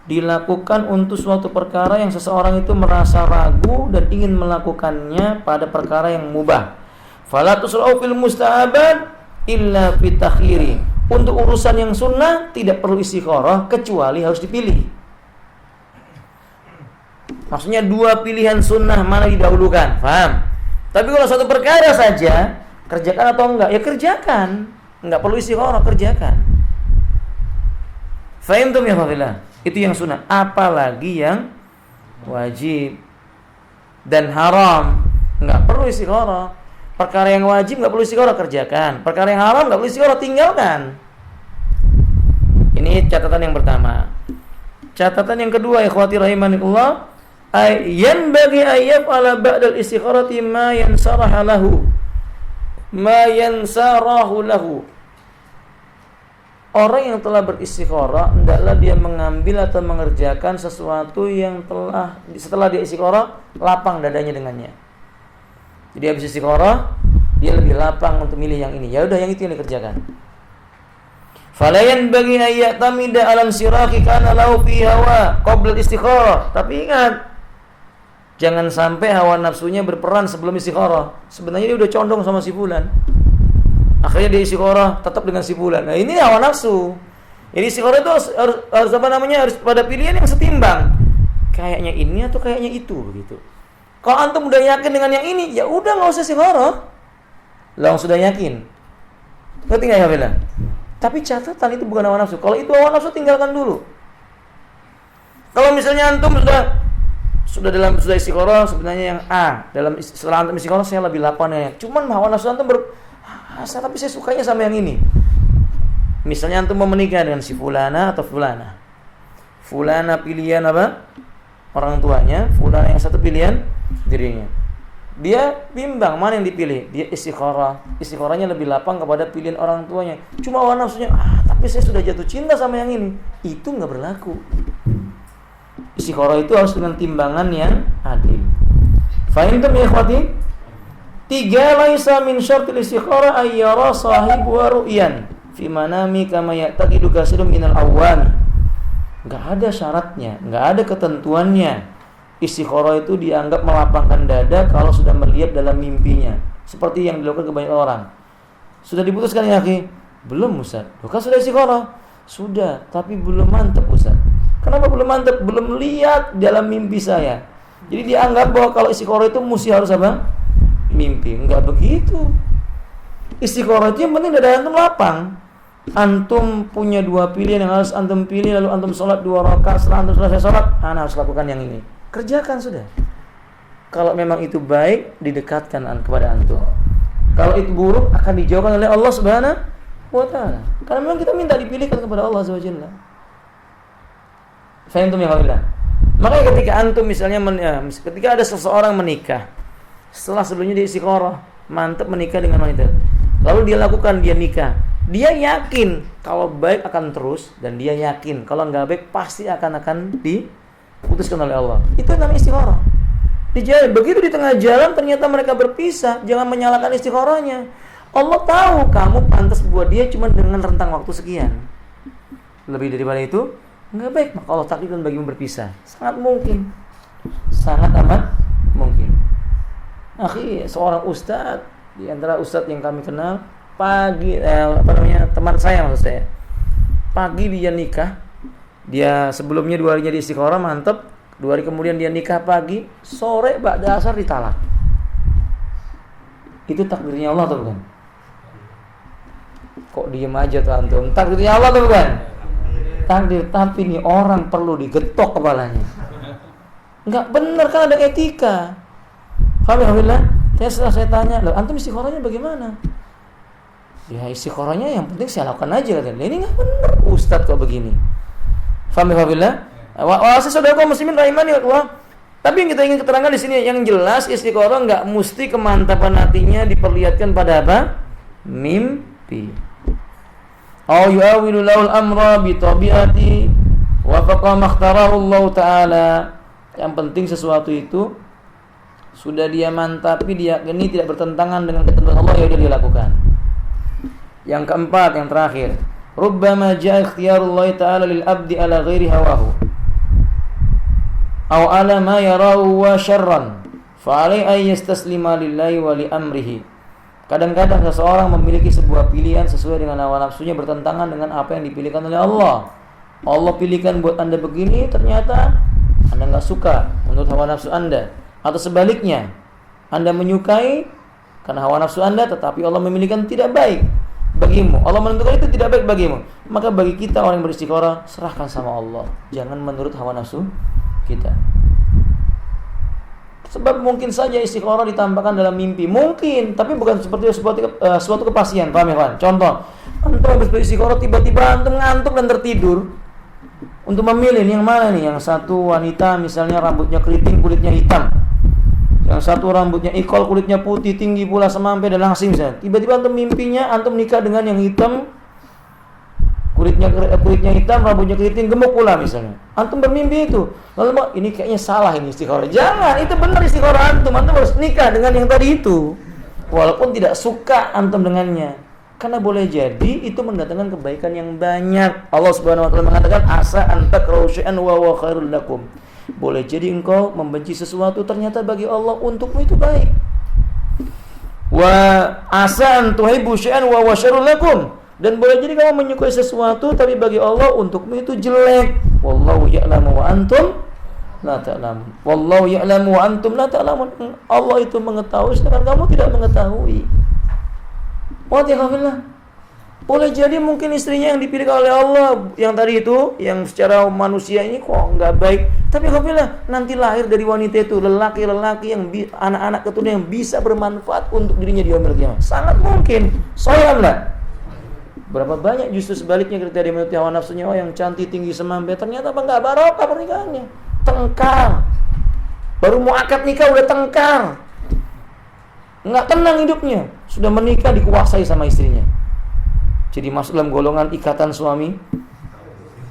[SPEAKER 1] dilakukan untuk suatu perkara yang seseorang itu merasa ragu dan ingin melakukannya pada perkara yang mubah. Fala tusra'u fil mustahabat illa fi takhiri. Untuk urusan yang sunnah tidak perlu istikharah kecuali harus dipilih. Maksudnya 2 pilihan sunnah mana didahulukan, paham? Tapi kalau satu perkara saja, kerjakan atau enggak? Ya kerjakan, enggak perlu istikharah, kerjakan. Fahimtum ya Fadillah? Itu yang sunnah. Apalagi yang wajib dan haram, enggak perlu istikharah. Perkara yang wajib enggak perlu istikharah, kerjakan. Perkara yang haram enggak perlu istikharah, tinggalkan. Ini catatan yang pertama. Catatan yang kedua, ikhwati rahimanillah, yanbaghi ayyaf ala ba'dal istikharati ma yansarahu lahu. Orang yang telah beristikharah hendaklah dia mengambil atau mengerjakan sesuatu yang telah setelah dia istikharah lapang dadanya dengannya. Jadi habis istikharah dia lebih lapang untuk milih yang ini. Ya udah, yang itu yang dikerjakan. Fala yanbaghi ayyatamida alam siraki kana lahu fi hawa qabla istikharah. Tapi ingat, jangan sampai hawa nafsunya berperan sebelum istikharah. Sebenarnya dia udah condong sama si fulan, akhirnya dia istikharah tetap dengan si fulan. Nah, ini hawa nafsu. Jadi istikharah itu harus apa namanya? Harus pada pilihan yang setimbang. Kayaknya ini atau kayaknya itu begitu. Kalau antum udah yakin dengan yang ini, ya udah enggak usah istikharah. Lah sudah yakin. Ngerti enggak ya Bella? Tapi catatan itu bukan hawa nafsu. Kalau itu hawa nafsu tinggalkan dulu. Kalau misalnya antum sudah istikharah, sebenarnya yang A, setelah antum istikharah saya lebih lapang ya. Cuman hawa nafsu antum tapi saya sukanya sama yang ini. Misalnya antum mau menikah dengan si fulana atau fulana. Fulana pilihan apa? Orang tuanya, fulana yang satu pilihan dirinya. Dia bimbang mana yang dipilih. Dia istikharahnya lebih lapang kepada pilihan orang tuanya. Cuma hawa nafsunya, tapi saya sudah jatuh cinta sama yang ini. Itu enggak berlaku. Istikharah itu harus dengan timbangan yang adil. Fahim tuh ya ikhwati? 3, laisa min syartil istikhara ay yara sahibu ru'yan fi manami kama ya'taqidu katsirun minal awwam. Enggak ada syaratnya, enggak ada ketentuannya. Istikharah itu dianggap melapangkan dada kalau sudah melihat dalam mimpinya, seperti yang dilakukan kebanyakan orang. Sudah diputuskan ya, akhi? Belum, Ustaz. Loh, kan sudah istikharah? Sudah, tapi belum mantap, Ustaz. Kenapa belum mantap? Belum lihat dalam mimpi saya. Jadi dianggap bahwa kalau istikharah itu mesti harus apa? Mimpi. Enggak begitu. Istikharah itu yang penting dada antum lapang. Antum punya 2 pilihan yang harus antum pilih, lalu antum sholat 2 rakaat. Setelah antum selesai sholat, ana harus lakukan yang ini. Kerjakan sudah. Kalau memang itu baik, didekatkan kepada antum. Kalau itu buruk, akan dijauhkan oleh Allah Subhanahu wa ta'ala. Karena memang kita minta dipilihkan kepada Allah Azza wa Jalla. Faham ya Alhamdulillah. Makanya ketika antum misalnya ketika ada seseorang menikah, setelah sebelumnya dia istikharah, mantap menikah dengan wanita. Lalu dia nikah. Dia yakin kalau baik akan terus, dan dia yakin kalau nggak baik pasti akan diputuskan oleh Allah. Itu namanya istikharah. Begitu di tengah jalan ternyata mereka berpisah, jangan menyalahkan istikharahnya. Allah tahu kamu pantas buat dia cuma dengan rentang waktu sekian. Lebih daripada itu nggak baik, maka Allah takdirkan bagimu berpisah. Sangat mungkin, sangat amat mungkin. Akhi, seorang ustadz di antara ustadz yang kami kenal, teman saya maksud saya, pagi dia nikah, dia sebelumnya 2 harinya di istikharah mantep, 2 hari kemudian dia nikah pagi, sore ba'da asar ditalak. Itu takdirnya Allah atau bukan? Kok diem aja tuh antum? Takdirnya Allah atau bukan? Takdir, tapi nih orang perlu digetok kepalanya. Enggak benar, kan ada etika. Alhamdulillah, setelah saya tanya, loh antum istikharahnya bagaimana? Ya istikharahnya yang penting saya lakukan aja katanya. Ini enggak benar, Ustadz kok begini. Alhamdulillah. Saudara kaum muslimin rahimani Allah. Tapi yang kita ingin keterangan di sini yang jelas istikharah enggak mesti kemantapan hatinya diperlihatkan pada apa? Mimpi. Au yu'awilu lahul amra bi tabi'ati wa faqa makhtarahu Allah taala. Yang penting sesuatu itu sudah dia mantapi, dia ini tidak bertentangan dengan ketentuan Allah, ya udah dia lakukan. Yang keempat, yang terakhir, rubbama ja'a ikhtiyarullah ta'ala lil abdi ala ghairi hawahu aw ala ma yarahu wa syarran fa alai ay yastaslima lillahi wa li amrihi. Kadang-kadang seseorang memiliki sebuah pilihan sesuai dengan hawa nafsunya, bertentangan dengan apa yang dipilihkan oleh Allah. Allah pilihkan buat Anda begini, ternyata Anda enggak suka menurut hawa nafsu Anda, atau sebaliknya Anda menyukai karena hawa nafsu Anda, tetapi Allah memilihkan tidak baik bagimu. Allah menentukan itu tidak baik bagimu. Maka bagi kita orang yang beristikharah, serahkan sama Allah, jangan menurut hawa nafsu kita. Sebab mungkin saja istikharah ditambahkan dalam mimpi, mungkin, tapi bukan seperti suatu kepastian. Paham ya kawan? Contoh, antum habis beristikharah tiba-tiba antum ngantuk dan tertidur. Untuk memilih yang mana nih? Yang satu wanita misalnya rambutnya keriting, kulitnya hitam. Yang satu rambutnya ikol, kulitnya putih, tinggi pula semampai dan langsing misalnya. Tiba-tiba antum mimpinya antum nikah dengan yang hitam, kulitnya hitam, rambutnya keriting, gemuk pula misalnya. Antum bermimpi itu. Lalu ini kayaknya salah ini istikharah. Jangan, itu benar istikharah antum. Antum harus nikah dengan yang tadi itu. Walaupun tidak suka antum dengannya. Karena boleh jadi itu mendatangkan kebaikan yang banyak. Allah Subhanahu wa taala mengatakan asa an takrahu syai'an wa huwa khairul lakum. Boleh jadi engkau membenci sesuatu, ternyata bagi Allah untukmu itu baik. Wa asa an tuhibbu syai'an wa huwa syarrul lakum. Dan boleh jadi kamu menyukai sesuatu tapi bagi Allah untukmu itu jelek. Wallahu ya'lamu wa antum la ta'lamun. Wallahu ya'lamu wa antum la ta'lamun. Allah itu mengetahui sedangkan kamu tidak mengetahui. Alhamdulillah. Boleh jadi mungkin istrinya yang dipilih oleh Allah yang tadi itu, yang secara manusia ini kok enggak baik. Tapi alhamdulillah nanti lahir dari wanita itu lelaki-lelaki yang anak-anak keturunan yang bisa bermanfaat untuk dirinya di yaumil qiyamah. Sangat mungkin. Alhamdulillah. Berapa banyak justru sebaliknya ketika dia menuruti hawa nafsunya, oh yang cantik tinggi semampai, ternyata apa enggak barokah pernikahannya. Tengkar. Baru mau akad nikah udah tengkar. Enggak tenang hidupnya. Sudah menikah dikuasai sama istrinya. Jadi masuk dalam golongan ikatan suami.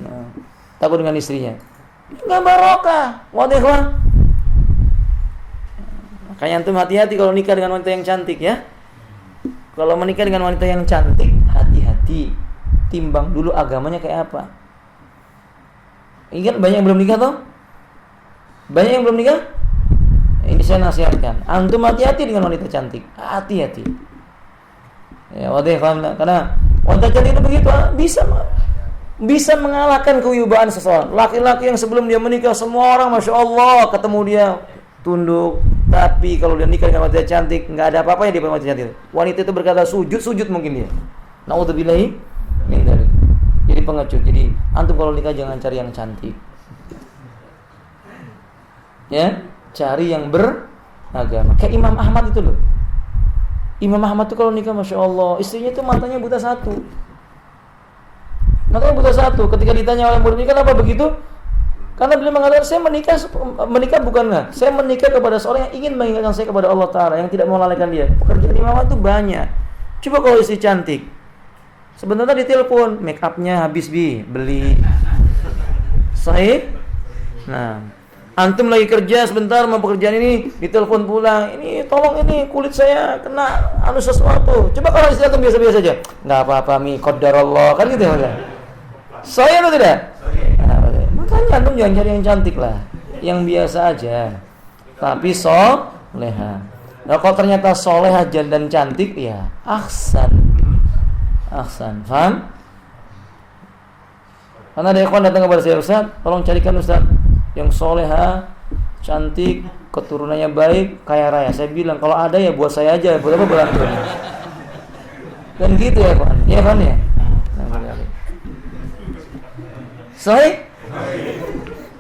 [SPEAKER 1] Nah, takut dengan istrinya. Enggak barokah. Wadihlah. Kayak antum hati-hati kalau nikah dengan wanita yang cantik ya. Kalau menikah dengan wanita yang cantik, hati-hati. Timbang dulu agamanya kayak apa. Ingat banyak yang belum nikah toh? Banyak yang belum nikah? Ini saya nasihatkan. Antum hati-hati dengan wanita cantik. Hati-hati. Ya, karena wanita cantik itu begitu, bisa mengalahkan kewibawaan seseorang. Laki-laki yang sebelum dia menikah semua orang Masya Allah ketemu dia tunduk. Tapi kalau dia nikah dengan wanita cantik, nggak ada apa-apanya dia wanita cantik. Wanita itu berkata sujud mungkin dia. Naudzubillahi min dzalik. Jadi pengecut. Jadi antum kalau nikah jangan cari yang cantik. Ya, cari yang beragama. Kayak Imam Ahmad itu loh. Imam Ahmad itu kalau nikah Masya Allah, istrinya itu matanya buta satu. Matanya buta satu. Ketika ditanya oleh muridnya kenapa begitu? Karena beliau mengatakan saya menikah bukanlah. Saya menikah kepada seorang yang ingin mengingatkan saya kepada Allah Ta'ala, yang tidak mau melalaikan dia. Pekerjaan Imam Ahmad itu banyak. Coba kalau istri cantik, sebenarnya ditelepon, make upnya habis beli. Sahih? Nah, antum lagi kerja sebentar mau pekerjaan ini, ditelepon pulang, ini tolong ini kulit saya kena sesuatu. Coba kalau istri antum biasa-biasa aja, nggak apa-apa qadarullah, kan gitu ya. Saya atau tidak? Nah, makanya antum jangan cari yang cantik lah, yang biasa aja. Tapi soleha. Nah, kalau ternyata soleha dan cantik, ya ahsan. Faham? Karena ada ikhwan datang kepada saya, Ustaz, tolong carikan Ustaz yang soleha, cantik, keturunannya baik, kaya raya. Saya bilang kalau ada ya buat saya aja, buat apa berantum? Dan gitu ya kawan, ya kan ya. Sahih?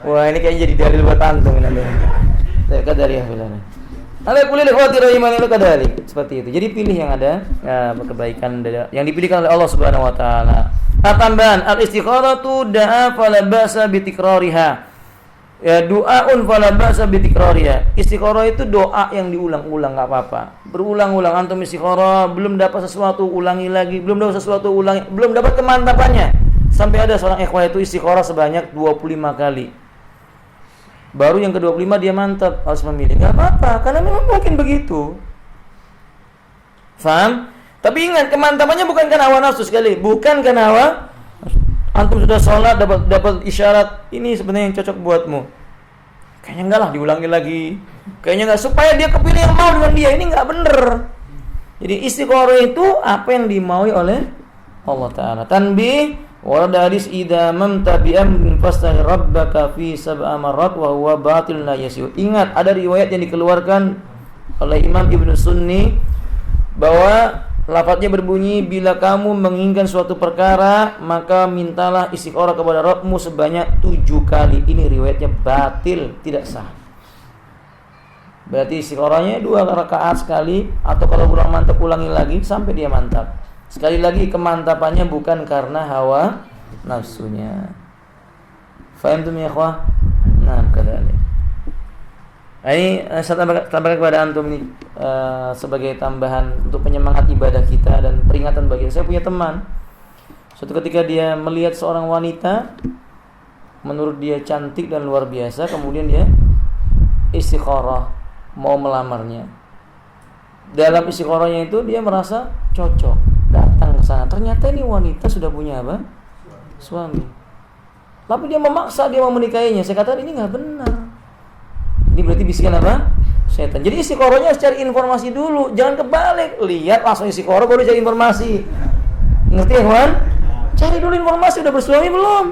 [SPEAKER 1] Wah ini kayaknya jadi dalil buat antum ini. Saya kadariyah bilang. Ala kulli ikhwati rahimani kadalik. Seperti itu. Jadi pilih yang ada kebaikan yang dipilihkan oleh Allah Subhanahu wa taala. Tambahan al-istikharatu da'a fala ba'sa bi tikrariha. Ya du'aun fala ba'sa bi tikrariha. Istikharah itu doa yang diulang-ulang enggak apa-apa. Berulang-ulang antum istikharah, belum dapat sesuatu ulangi lagi, belum dapat sesuatu ulangi, belum dapat kemantapannya. Sampai ada seorang ikhwah itu istikharah sebanyak 25 kali. Baru yang ke-25 dia mantap harus memilih. Enggak apa-apa, karena memang mungkin begitu. Faham? Tapi ingat, kemantapannya bukan karena hawa nafsu sekali, bukan karena hawa. Antum sudah sholat dapat isyarat ini sebenarnya yang cocok buatmu. Kayaknya enggak lah, diulangi lagi. Kayaknya enggak, supaya dia kepilih yang mau dengan dia. Ini enggak bener. Jadi istikharah itu apa yang dimaui oleh Allah Ta'ala. Tanbih, warada hadis idza mamta bi amrin fastaghfir rabbaka fi sab'a marrat wa huwa batil la yasiu. Ingat, ada riwayat yang dikeluarkan oleh Imam Ibnu Sunni bahwa lafadznya berbunyi, bila kamu menginginkan suatu perkara maka mintalah istikharah kepada Rabbmu sebanyak 7 kali. Ini riwayatnya batil, tidak sah. Berarti istikharahnya 2 rakaat sekali, atau kalau kurang mantap ulangi lagi sampai dia mantap. Sekali lagi kemantapannya bukan karena hawa nafsunya. Faham tuh ya ikhwah? Nah, kadalik. Ini saya tambahkan kepada antum ini sebagai tambahan untuk penyemangat ibadah kita dan peringatan bagi saya. Punya teman, suatu ketika dia melihat seorang wanita menurut dia cantik dan luar biasa, kemudian dia istikharah mau melamarnya. Dalam istikharahnya itu dia merasa cocok, datang ke sana. Ternyata ini wanita sudah punya apa? Suami. Tapi dia memaksa dia mau menikahinya. Saya katakan ini nggak benar. Ini berarti bisikan apa? Setan. Jadi istikharahnya cari informasi dulu, jangan kebalik. Lihat langsung istikharah baru cari informasi. Ngerti ya kawan? Cari dulu informasi, udah bersuami belum?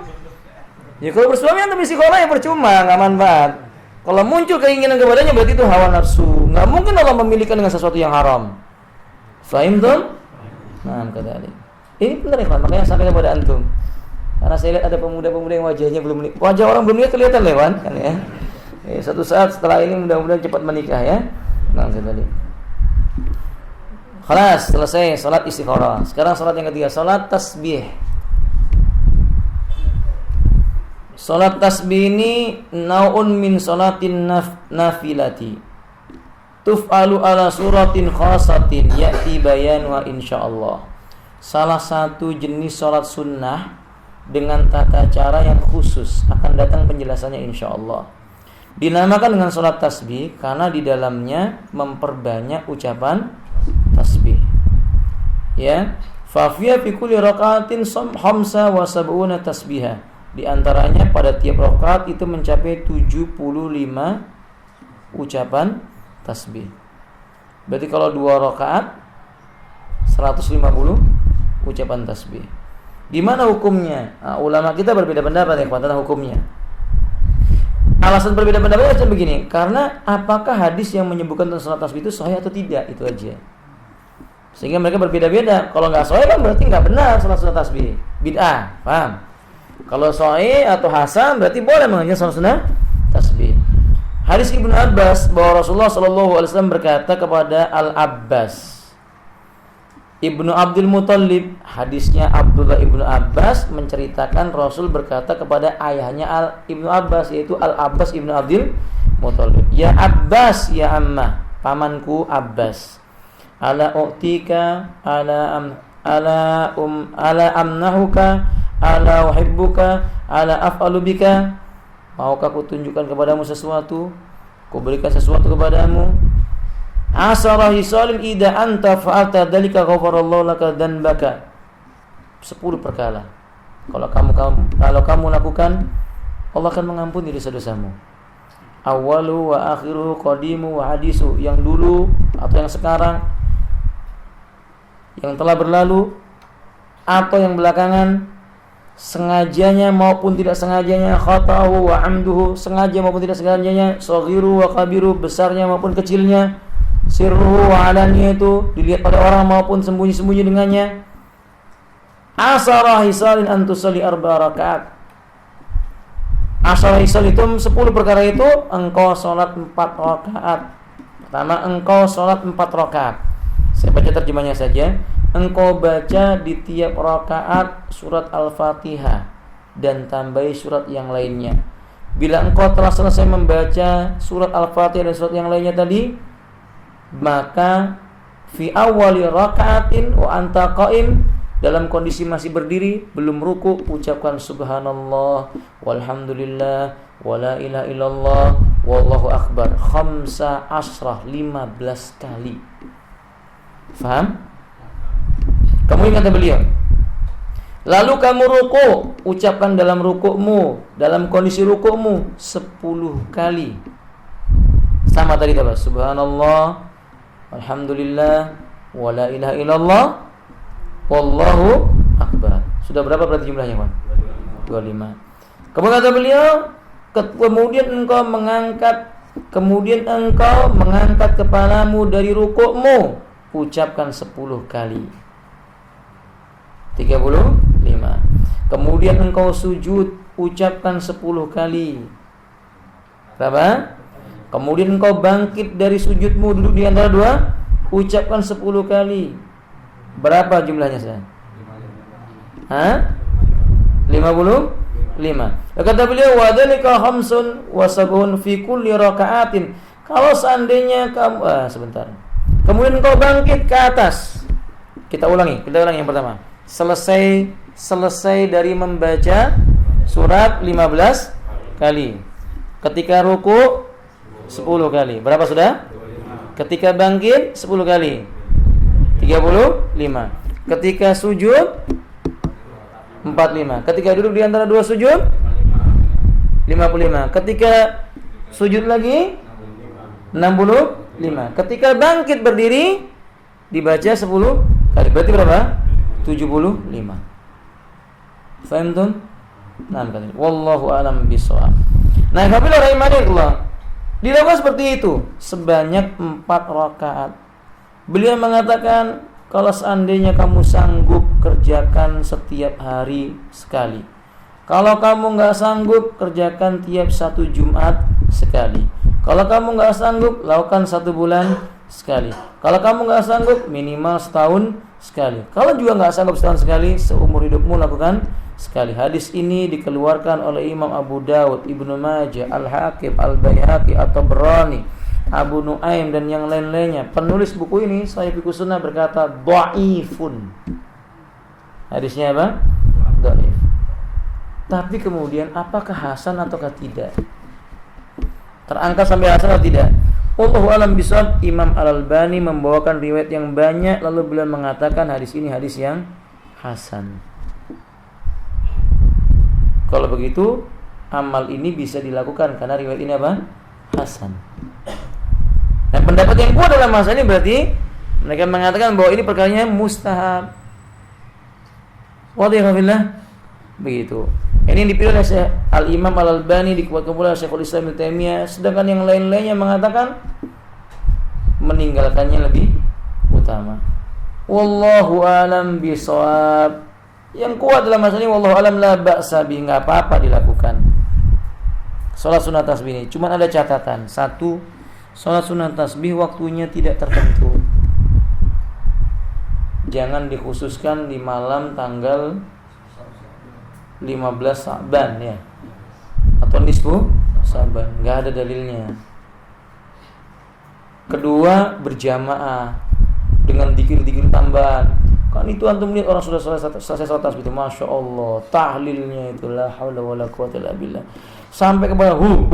[SPEAKER 1] Ya kalau bersuami antum istikharah ya percuma, nggak manfaat. Kalau muncul keinginan kepadanya berarti itu hawa nafsu. Nggak mungkin Allah memilihkan dengan sesuatu yang haram. Fahim tuh? Nah, kadalik. Ini benar ya kawan, makanya sampai kepada antum. Karena saya lihat ada pemuda-pemuda yang wajahnya belum, wajah orang belum lihat kelihatan lewat kan ya. Satu saat setelah ini mudah-mudahan cepat menikah ya. Nah, tadi. Khalas, selesai salat istikharah. Sekarang salat yang ketiga, salat tasbih. Salat tasbih ini naun min salatin nafilati. Tuf'alu ala suratin khasatin ya'ti bayanuha insyaallah. Salah satu jenis salat sunnah dengan tata cara yang khusus, akan datang penjelasannya insyaallah. Dinamakan dengan sholat tasbih karena di dalamnya memperbanyak ucapan tasbih. Ya, fa fiya fi kulli raka'atin khamsa wa sab'una tasbihah. Di antaranya pada tiap rakaat itu mencapai 75 ucapan tasbih. Berarti kalau 2 rakaat 150 ucapan tasbih. Gimana hukumnya? Nah, ulama kita berbeda pendapat ya tentang hukumnya. Alasan berbeda pendapat macam begini, karena apakah hadis yang menyebutkan tentang salat tasbih itu sahih atau tidak, itu aja. Sehingga mereka berbeda-beda. Kalau nggak sahih kan berarti nggak benar salat tasbih, bid'ah, paham? Kalau sahih atau hasan berarti boleh mengerjakan salat tasbih. Hadis Ibnu Abbas bahwa Rasulullah SAW berkata kepada Al-Abbas Ibnu Abdul Muthalib, hadisnya Abdullah Ibnu Abbas menceritakan Rasul berkata kepada ayahnya Ibnu Abbas, yaitu Al-Abbas Ibnu Abdul Muthalib, ya Abbas, ya Ammah, pamanku Abbas, ala u'tika, ala amnahuka, ala uhibbuka, ala af'alu bika. Maukah ku tunjukkan kepadamu sesuatu? Ku berikan sesuatu kepadamu. Asara hisalin idza anta fa'alta dzalika ghafarallahu laka dzanbaka. 10 perkara. Kalau kamu lakukan, Allah akan mengampuni dosa-dosamu. Awalu wa akhiru, qadimu wa hadisu, yang dulu atau yang sekarang, yang telah berlalu atau yang belakangan, sengajanya maupun tidak sengajanya, khata'u wa amduhu, sengaja maupun tidak sengajanya, saghiru wa kabiru, besarnya maupun kecilnya, sirruhu wa alaniyatu, dilihat pada orang maupun sembunyi-sembunyi dengannya. Asara hisalin antusalli arba rakaat. Asara hisal itu 10 perkara itu engkau salat 4 rakaat. Pertama, engkau salat 4 rakaat. Saya baca terjemahnya saja. Engkau baca di tiap rakaat surat Al-Fatihah dan tambahi surat yang lainnya. Bila engkau telah selesai membaca surat Al-Fatihah dan surat yang lainnya tadi, maka fi awwali raka'atin wa anta qa'im, dalam kondisi masih berdiri belum ruku, ucapkan subhanallah walhamdulillah wala ilaha illallah wallahu akbar 15 kali. Faham? Kamu ingat beliau. Lalu kamu ruku, ucapkan dalam rukukmu, dalam kondisi rukukmu 10 kali. Sama tadi apa? Subhanallah, alhamdulillah, wala ilaha illallah, wallahu akbar. Sudah berapa berarti jumlahnya, Pak? 25. Kemudian kata beliau, kemudian engkau mengangkat kepalamu dari rukukmu, ucapkan 10 kali. 35. Kemudian engkau sujud, ucapkan 10 kali. Berapa? Kemudian engkau bangkit dari sujudmu, duduk di antara 2, ucapkan 10 kali. Berapa jumlahnya saya? 55. Kata beliau, wa dzalika khamsun wa sab'un fi kulli raka'atin. Kalau seandainya kamu Kemudian engkau bangkit ke atas. Kita ulangi yang pertama. Selesai dari membaca surat 15 kali. Ketika ruku 10 kali. Berapa sudah? Ketika bangkit 10 kali. 35. Ketika sujud 45. Ketika duduk di antara 2 sujud 55. Ketika sujud lagi 65. Ketika bangkit berdiri dibaca 10 kali. Berarti berapa? 75. Fahimtum? Nah, wallahu a'lam bishawab. Nah, apabila rahimanillah dilakukan seperti itu sebanyak 4 rakaat. Beliau mengatakan, kalau seandainya kamu sanggup, kerjakan setiap hari sekali. Kalau kamu enggak sanggup, kerjakan tiap 1 Jumat sekali. Kalau kamu enggak sanggup, lakukan 1 bulan sekali. Kalau kamu enggak sanggup, minimal setahun sekali. Kalau juga enggak sanggup setahun sekali, seumur hidupmu lakukan sekali. Hadis ini dikeluarkan oleh Imam Abu Dawud, Ibnu Majah, Al-Hakim, Al-Baihaqi, At-Tabrani, Abu Nuaim dan yang lain-lainnya. Penulis buku ini, Sahih Fiqh Sunnah, berkata dhaifun. Hadisnya apa? Dhaif. Tapi kemudian apakah hasan ataukah tidak? Terangkat sampai hasan atau tidak? Wallahu alam bisawab. Imam Al-Albani membawakan riwayat yang banyak, lalu beliau mengatakan hadis ini hadis yang hasan. Kalau begitu, amal ini bisa dilakukan karena riwayat ini apa? Hasan. Nah, pendapat yang kuat dalam masalah ini berarti mereka mengatakan bahwa ini perkaranya mustahab. Wadihafillah. Begitu. Ini yang dipilih oleh Al-Imam Al-Albani, dikuatkan pula Syekhul Islam Ibnu Taimiyah, sedangkan yang lain-lainnya mengatakan meninggalkannya lebih utama. Wallahu alam bisawab. Yang kuat dalam masalah ini wallahu alam la ba'sa bi, enggak apa-apa dilakukan. Salat sunat tasbih ini cuma ada catatan. Satu, salat sunat tasbih waktunya tidak tertentu. Jangan dikhususkan di malam tanggal 15 Sa'ban ya, atau nisfu Sa'ban, enggak ada dalilnya. Kedua, berjamaah dengan zikir-zikir tambahan. Kan itu antum lihat orang sudah selesai salat tasbih itu, masya Allah, tahlilnya itu la haula wala quwwata illa billah, sampai kepada hu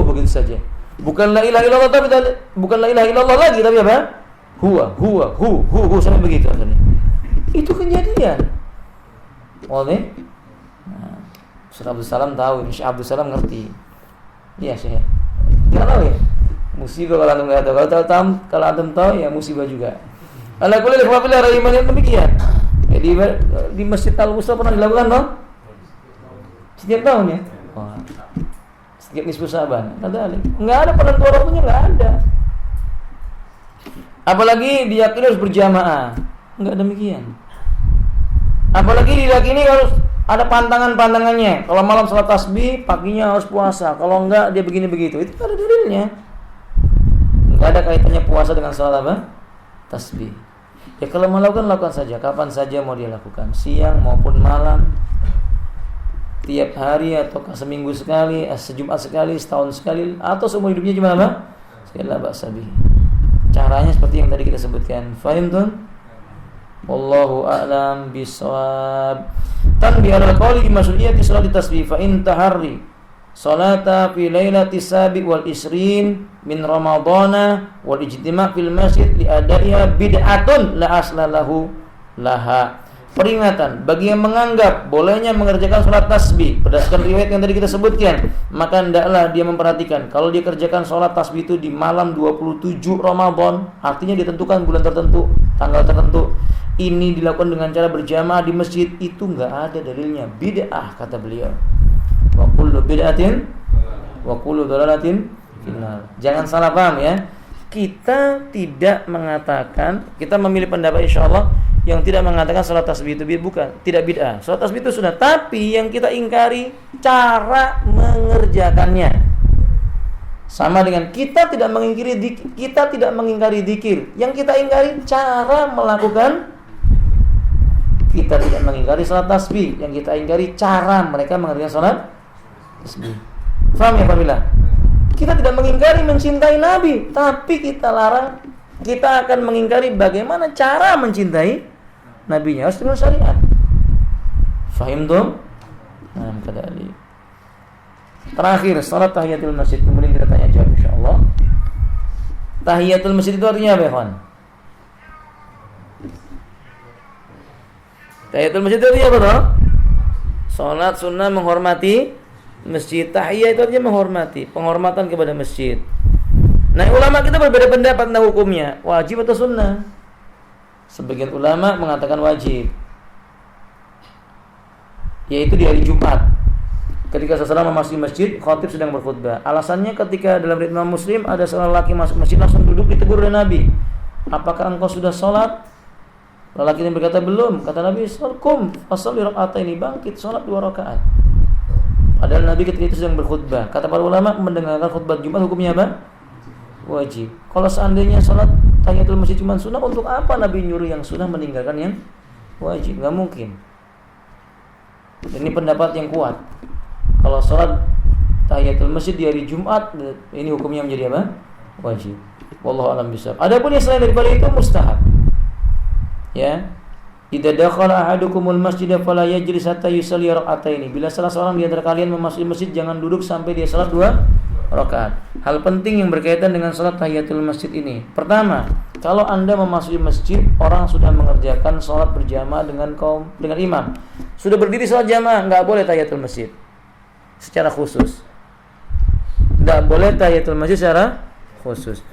[SPEAKER 1] begitu saja. Bukan la ilaha illallah, tapi bukan la ilaha illallah lagi, tapi apa? Hu sampai begitu artinya. Itu kejadian. Oleh Syekh Abdul Salam tahu, Syekh Abdul Salam ngerti. Iya Syekh. Enggak tahu ya. Musibah kalau antum enggak tahu. Kalau antum tahu ya musibah juga. Ala kulli ikhwafillah rahimanillah demikian. Jadi di Masjid Al-Wusta pernah dilakukan toh? Setiap tahun ya? Oh. Setiap nisfu Sa'ban. Enggak ada penentuan waktunya, enggak ada. Apalagi diyakini harus berjamaah. Enggak demikian. Apalagi diyakini harus ada pantangan-pantangannya. Kalau malam salat tasbih, paginya harus puasa. Kalau enggak dia begini begitu. Itu ada dalilnya. Enggak ada kaitannya puasa dengan salat apa? Tasbih. Ya kalau mau lakukan saja, kapan saja mau dia lakukan, siang maupun malam, tiap hari atau seminggu sekali, sejumat sekali, setahun sekali, atau seumur hidupnya cuma apa? Sekali la sabih. Caranya seperti yang tadi kita sebutkan. Fahim tuh? Wallahu a'lam bishawab. Tanbih ala qauli bi mas'uliyati salat tasbih fa in taharri salata fi lailati sabi wal isrin min ramadhana wal ijtima' fil masjid li adaiha bid'atun la asla lahu laha. Peringatan bagi yang menganggap bolehnya mengerjakan salat tasbih berdasarkan riwayat yang tadi kita sebutkan, maka hendaklah dia memperhatikan kalau dia kerjakan salat tasbih itu di malam 27 Ramadan, artinya ditentukan bulan tertentu, tanggal tertentu, ini dilakukan dengan cara berjamaah di masjid, itu enggak ada dalilnya, bid'ah kata beliau. Wa kullu bid'atin wa kullu dhalalatin finnar. Jangan salah paham ya. Kita tidak mengatakan, kita memilih pendapat insyaallah yang tidak mengatakan salat tasbih itu bukan, tidak bid'ah. Salat tasbih itu sunnah, tapi yang kita ingkari cara mengerjakannya. Sama dengan kita tidak mengingkari dzikir. Yang kita ingkari cara melakukan. Kita tidak mengingkari salat tasbih, yang kita ingkari cara mereka mengerjakan salat tasbih. Faham ya Pak? Kita tidak mengingkari mencintai Nabi, tapi kita larang, kita akan mengingkari bagaimana cara mencintai Nabinya harus dengan syariat. Fahim tuh? Nah, kadali. Terakhir, salat tahiyatul masjid. Kemudian kita tanya jawab insyaallah. Tahiyatul masjid itu artinya apa, kawan? Tahiyatul masjid itu artinya apa toh? Salat sunnah menghormati masjid. Tahiyat itu artinya menghormati, penghormatan kepada masjid. Nah, ulama kita berbeda pendapat tentang hukumnya, wajib atau sunnah. Sebagian ulama mengatakan wajib, yaitu di hari Jumat. Ketika seseorang memasuki masjid, khatib sedang berkhutbah. Alasannya ketika dalam riwayat Imam Muslim ada seorang laki masuk masjid langsung duduk, ditegur oleh Nabi. Apakah engkau sudah sholat? Lelaki ini berkata belum. Kata Nabi, "Kum fasholli raka'ataini, bangkit sholat 2 rakaat." Padahal Nabi ketika itu sedang berkhutbah. Kata para ulama, mendengarkan khutbah Jumat hukumnya apa? Wajib. Kalau seandainya sholat tahiyatul masjid cuma sunnah, untuk apa Nabi nyuruh yang sunnah meninggalkan yang wajib? Gak mungkin. Ini pendapat yang kuat. Kalau sholat tahiyatul masjid di hari Jumat, ini hukumnya menjadi apa? Wajib. Wallahu a'lam bishawab. Adapun yang selain daripada itu mustahab. Ya. Idza dakhala ahadukumul masjid fala yajlis hatta yusalli rak'ataini. Bila salah seorang di antara kalian memasuki masjid, jangan duduk sampai dia salat 2 rakaat. Hal penting yang berkaitan dengan salat tahiyatul masjid ini. Pertama, kalau Anda memasuki masjid, orang sudah mengerjakan salat berjamaah dengan imam. Sudah berdiri salat jamaah, enggak boleh tahiyatul masjid secara khusus. Enggak boleh tahiyatul masjid secara khusus.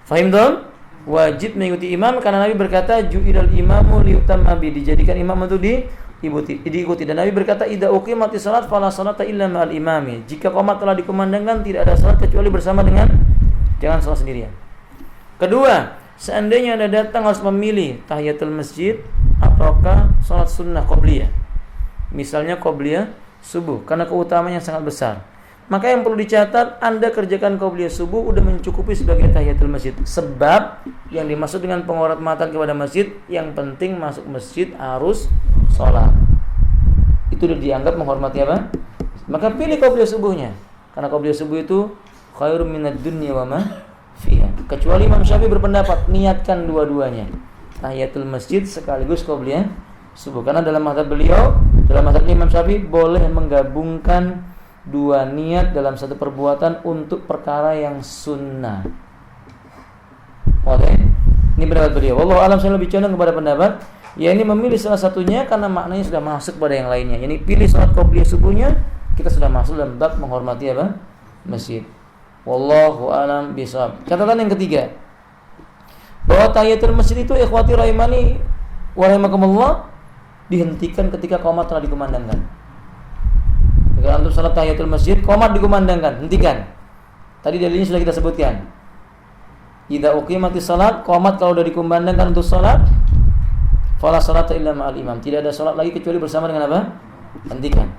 [SPEAKER 1] Fahim dong? Wajib mengikuti imam karena Nabi berkata ju'ilal imamu liyutamma bi, dijadikan imam untuk diikuti. Dan Nabi berkata idza uqimatis salat fala salata illa ma'al imami. Jika qomat telah dikumandangkan tidak ada salat kecuali bersama dengan, jangan salat sendirian. Kedua, seandainya Anda datang harus memilih tahiyatul masjid ataukah salat sunnah qabliyah. Misalnya qabliyah subuh karena keutamanya sangat besar. Maka yang perlu dicatat, Anda kerjakan qabliyah subuh udah mencukupi sebagai tahiyatul masjid. Sebab yang dimaksud dengan penghormatan kepada masjid, yang penting masuk masjid harus sholat. Itu udah dianggap menghormati apa? Maka pilih qabliyah subuhnya. Karena qabliyah subuh itu khairum minad dunya wa ma fiha. Kecuali Imam Syafi'i berpendapat niatkan dua-duanya, tahiyatul masjid sekaligus qabliyah subuh. Karena dalam mazhab beliau, dalam mazhab Imam Syafi'i boleh menggabungkan dua niat dalam satu perbuatan untuk perkara yang sunnah. Oke, ini pendapat beliau. Wallahu alam, saya lebih condong kepada pendapat ya ini memilih salah satunya karena maknanya sudah masuk pada yang lainnya. Yani pilih salat qabliyah subuhnya, kita sudah masuk dalam bab menghormati apa? Masjid. Wallahu alam bisawab. Catatan yang ketiga, bahwa tahiyatul masjid itu ikhwati rahimani wa rahimakumullah dihentikan ketika qomat telah dikumandangkan. Jika antum salat tahiyatul masjid, qomat dikumandangkan, hentikan. Tadi dalilnya sudah kita sebutkan. Idza uqimatis salat, qomat kalau sudah dikumandangkan untuk salat, fala salata illa ma'al imam. Tidak ada salat lagi kecuali bersama dengan apa? Hentikan.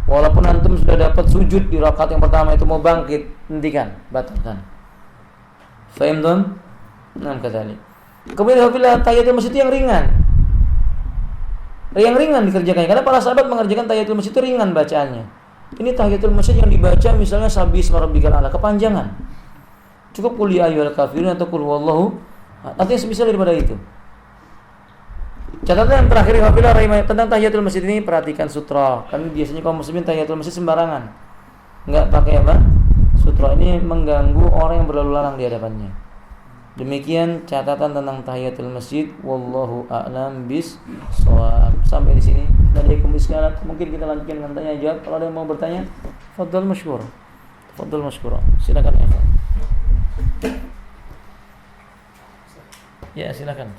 [SPEAKER 1] Walaupun antum sudah dapat sujud di rakaat yang pertama itu mau bangkit, hentikan, batalkan. Fahim dong? Nah, kadzalik. Kemudian apabila tahiyatul masjid itu yang ringan. Yang ringan dikerjakannya karena para sahabat mengerjakan tahiyatul masjid itu ringan bacaannya. Ini tahiyatul masjid yang dibaca misalnya sabbihisma rabbikal a'la, kepanjangan. Cukup qul ya ayyuhal kafirun atau qul huwallahu, artinya semisal daripada itu. Catatan yang terakhir apabila tentang tahiyatul masjid ini, perhatikan sutra. Kan biasanya kaum muslimin tahiyatul masjid sembarangan, enggak pakai apa? Sutra. Ini mengganggu orang yang berlalu lalang di hadapannya. Demikian catatan tentang tahiyatul masjid. Wallahu a'lam bis-shawab. Sampai di sini. Dari sekalian, mungkin kita lanjutkan dengan tanya jawab. Kalau ada yang mau bertanya, fadhal masykur. Fadhal masykur. Silakan ya. Ya, silakan.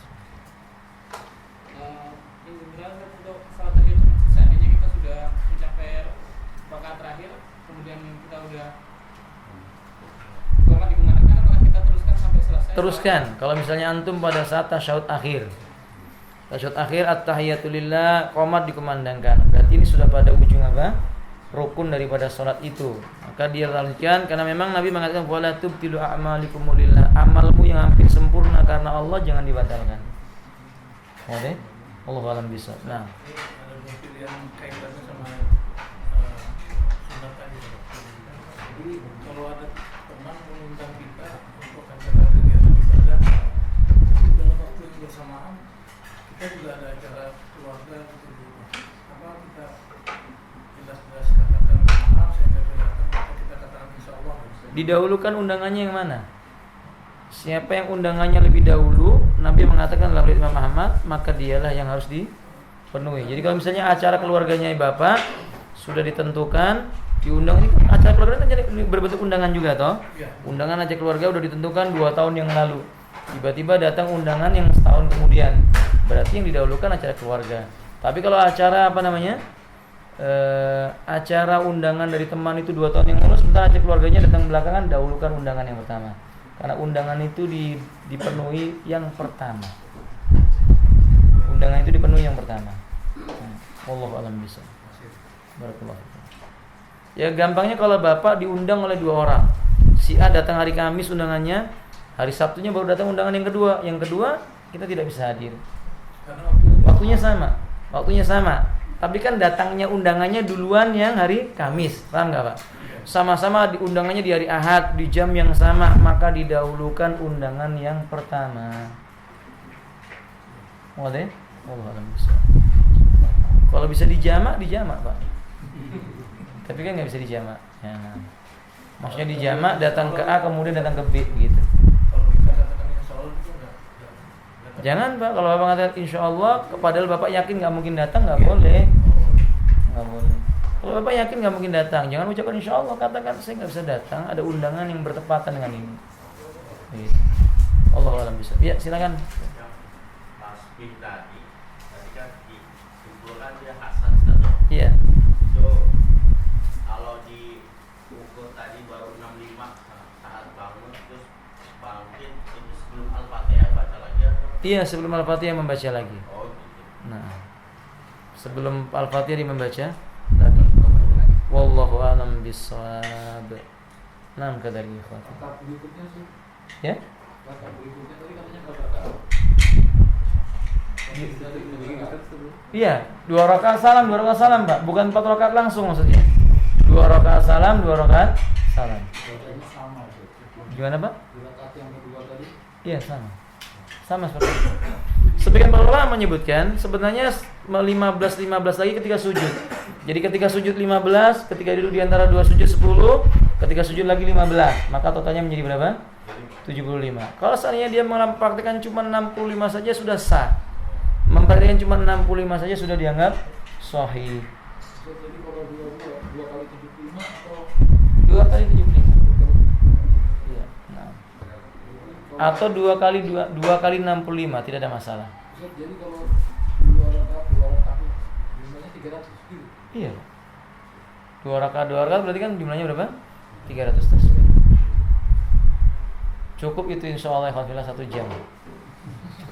[SPEAKER 2] Untuk salat tahiyatul masjid, seandainya kita sudah mencapai rakaat terakhir, kemudian kita udah qomat dikumandangkan, apakah kita teruskan sampai selesai?
[SPEAKER 1] Teruskan. Kalau misalnya antum pada saat tasyahud akhir, at-tahiyatu lillah, qomat dikumandangkan, berarti ini sudah pada ujung apa? Rukun daripada salat itu. Maka dia lanjutkan karena memang Nabi mengatakan wala tubtilu a'malikum lillah. Amalmu yang hampir sempurna karena Allah jangan dibatalkan. Oke? Allah alam bisa. Nah,
[SPEAKER 3] ada pilihan kaitannya sama sunat tadi. Jadi kalau ada teman mengundang kita untuk acara kegiatan ibadah, tapi dalam waktu yang bersamaan kita juga ada acara keluarga gitu di rumah. Apa kita jelas-jelas katakan maaf saya nggak bisa datang, atau kita katakan insya Allah.
[SPEAKER 1] didahulukan undangannya yang mana? Siapa yang undangannya lebih dahulu, Nabi mengatakan dalam riwayat Imam Ahmad, maka dialah yang harus dipenuhi. Jadi kalau misalnya acara keluarganya bapak sudah ditentukan, diundang, ini acara keluarga kan jadi berbentuk undangan juga toh. Undangan acara keluarga udah ditentukan 2 tahun yang lalu. Tiba-tiba datang undangan yang setahun kemudian. Berarti yang didahulukan acara keluarga. Tapi kalau acara acara undangan dari teman itu 2 tahun yang lalu, sementara acara keluarganya datang belakangan, dahulukan undangan yang pertama. Karena undangan itu dipenuhi yang pertama. Undangan itu dipenuhi yang pertama. Wallahu a'lam bishawab. Barakallahu fikum. Ya gampangnya kalau bapak diundang oleh 2 orang. Si A datang hari Kamis undangannya, hari Sabtunya baru datang undangan yang kedua. Yang kedua kita tidak bisa hadir. Waktunya sama. Tapi kan datangnya undangannya duluan yang hari Kamis. Paham enggak, Pak? Sama-sama diundangannya di hari Ahad di jam yang sama, maka didahulukan undangan yang pertama. Wadah? Allah alam bisa. Kalau bisa dijamak, Pak. Tapi kan nggak bisa dijamak. Ya. Maksudnya di jamak datang ke A kemudian datang ke B gitu.
[SPEAKER 3] Kalau kita katakan insya Allah itu enggak.
[SPEAKER 1] Jangan Pak, kalau Bapak mengatakan insya Allah, padahal Bapak yakin nggak mungkin datang, nggak boleh. Nggak boleh. Kalau Bapak yakin nggak mungkin datang, jangan ucapkan insya Allah, katakan saya nggak bisa datang, ada undangan yang bertepatan dengan ini. Gitu. Allah alam bisa. Ya silakan.
[SPEAKER 4] Tasbih tadi kan dikumpulkan dia hasan satu.
[SPEAKER 1] Iya.
[SPEAKER 4] So kalau di ukur tadi baru 65 saat bangun terus bangkit itu sebelum Al-Fatihah baca lagi atau?
[SPEAKER 1] Iya sebelum Al-Fatihah membaca lagi.
[SPEAKER 4] Oh gitu.
[SPEAKER 1] Nah sebelum Al-Fatihah dia membaca lagi. Wallahu a'lam bishawab. Nam kadari ikhwati.
[SPEAKER 2] Rakaat berikutnya sih.
[SPEAKER 1] Ya?
[SPEAKER 2] Rakaat berikutnya tadi katanya berapa rakaat?
[SPEAKER 1] Iya, 2 rakaat salam, 2 rakaat salam, Pak. Bukan 4 rakaat langsung maksudnya. 2 rakaat salam, 2 rakaat salam.
[SPEAKER 2] Rakaatnya sama itu.
[SPEAKER 1] Gimana, Pak?
[SPEAKER 2] Di rakaat yang kedua tadi.
[SPEAKER 1] Iya, sama. Sama seperti itu. Sebagian para ulama menyebutkan sebenarnya 15 lagi ketika sujud. Jadi ketika sujud 15, ketika duduk di antara 2 sujud 10, ketika sujud lagi 15, maka totalnya menjadi berapa? 75. Kalau seandainya dia mempraktikkan cuma 65 saja sudah sah. Mempraktikkan cuma 65 saja sudah dianggap sahih.
[SPEAKER 2] Jadi kalau 2 kali 75 atau
[SPEAKER 1] 2 kali 75. Iya. Nah. Atau 2 kali 65 tidak ada masalah.
[SPEAKER 2] jadi kalau 2 rakaat jumlahnya 300 gitu.
[SPEAKER 1] Iya. 2 rakaat berarti kan jumlahnya berapa? 300 tasbih. Cukup itu insyaallah alhamdulillah 1 jam.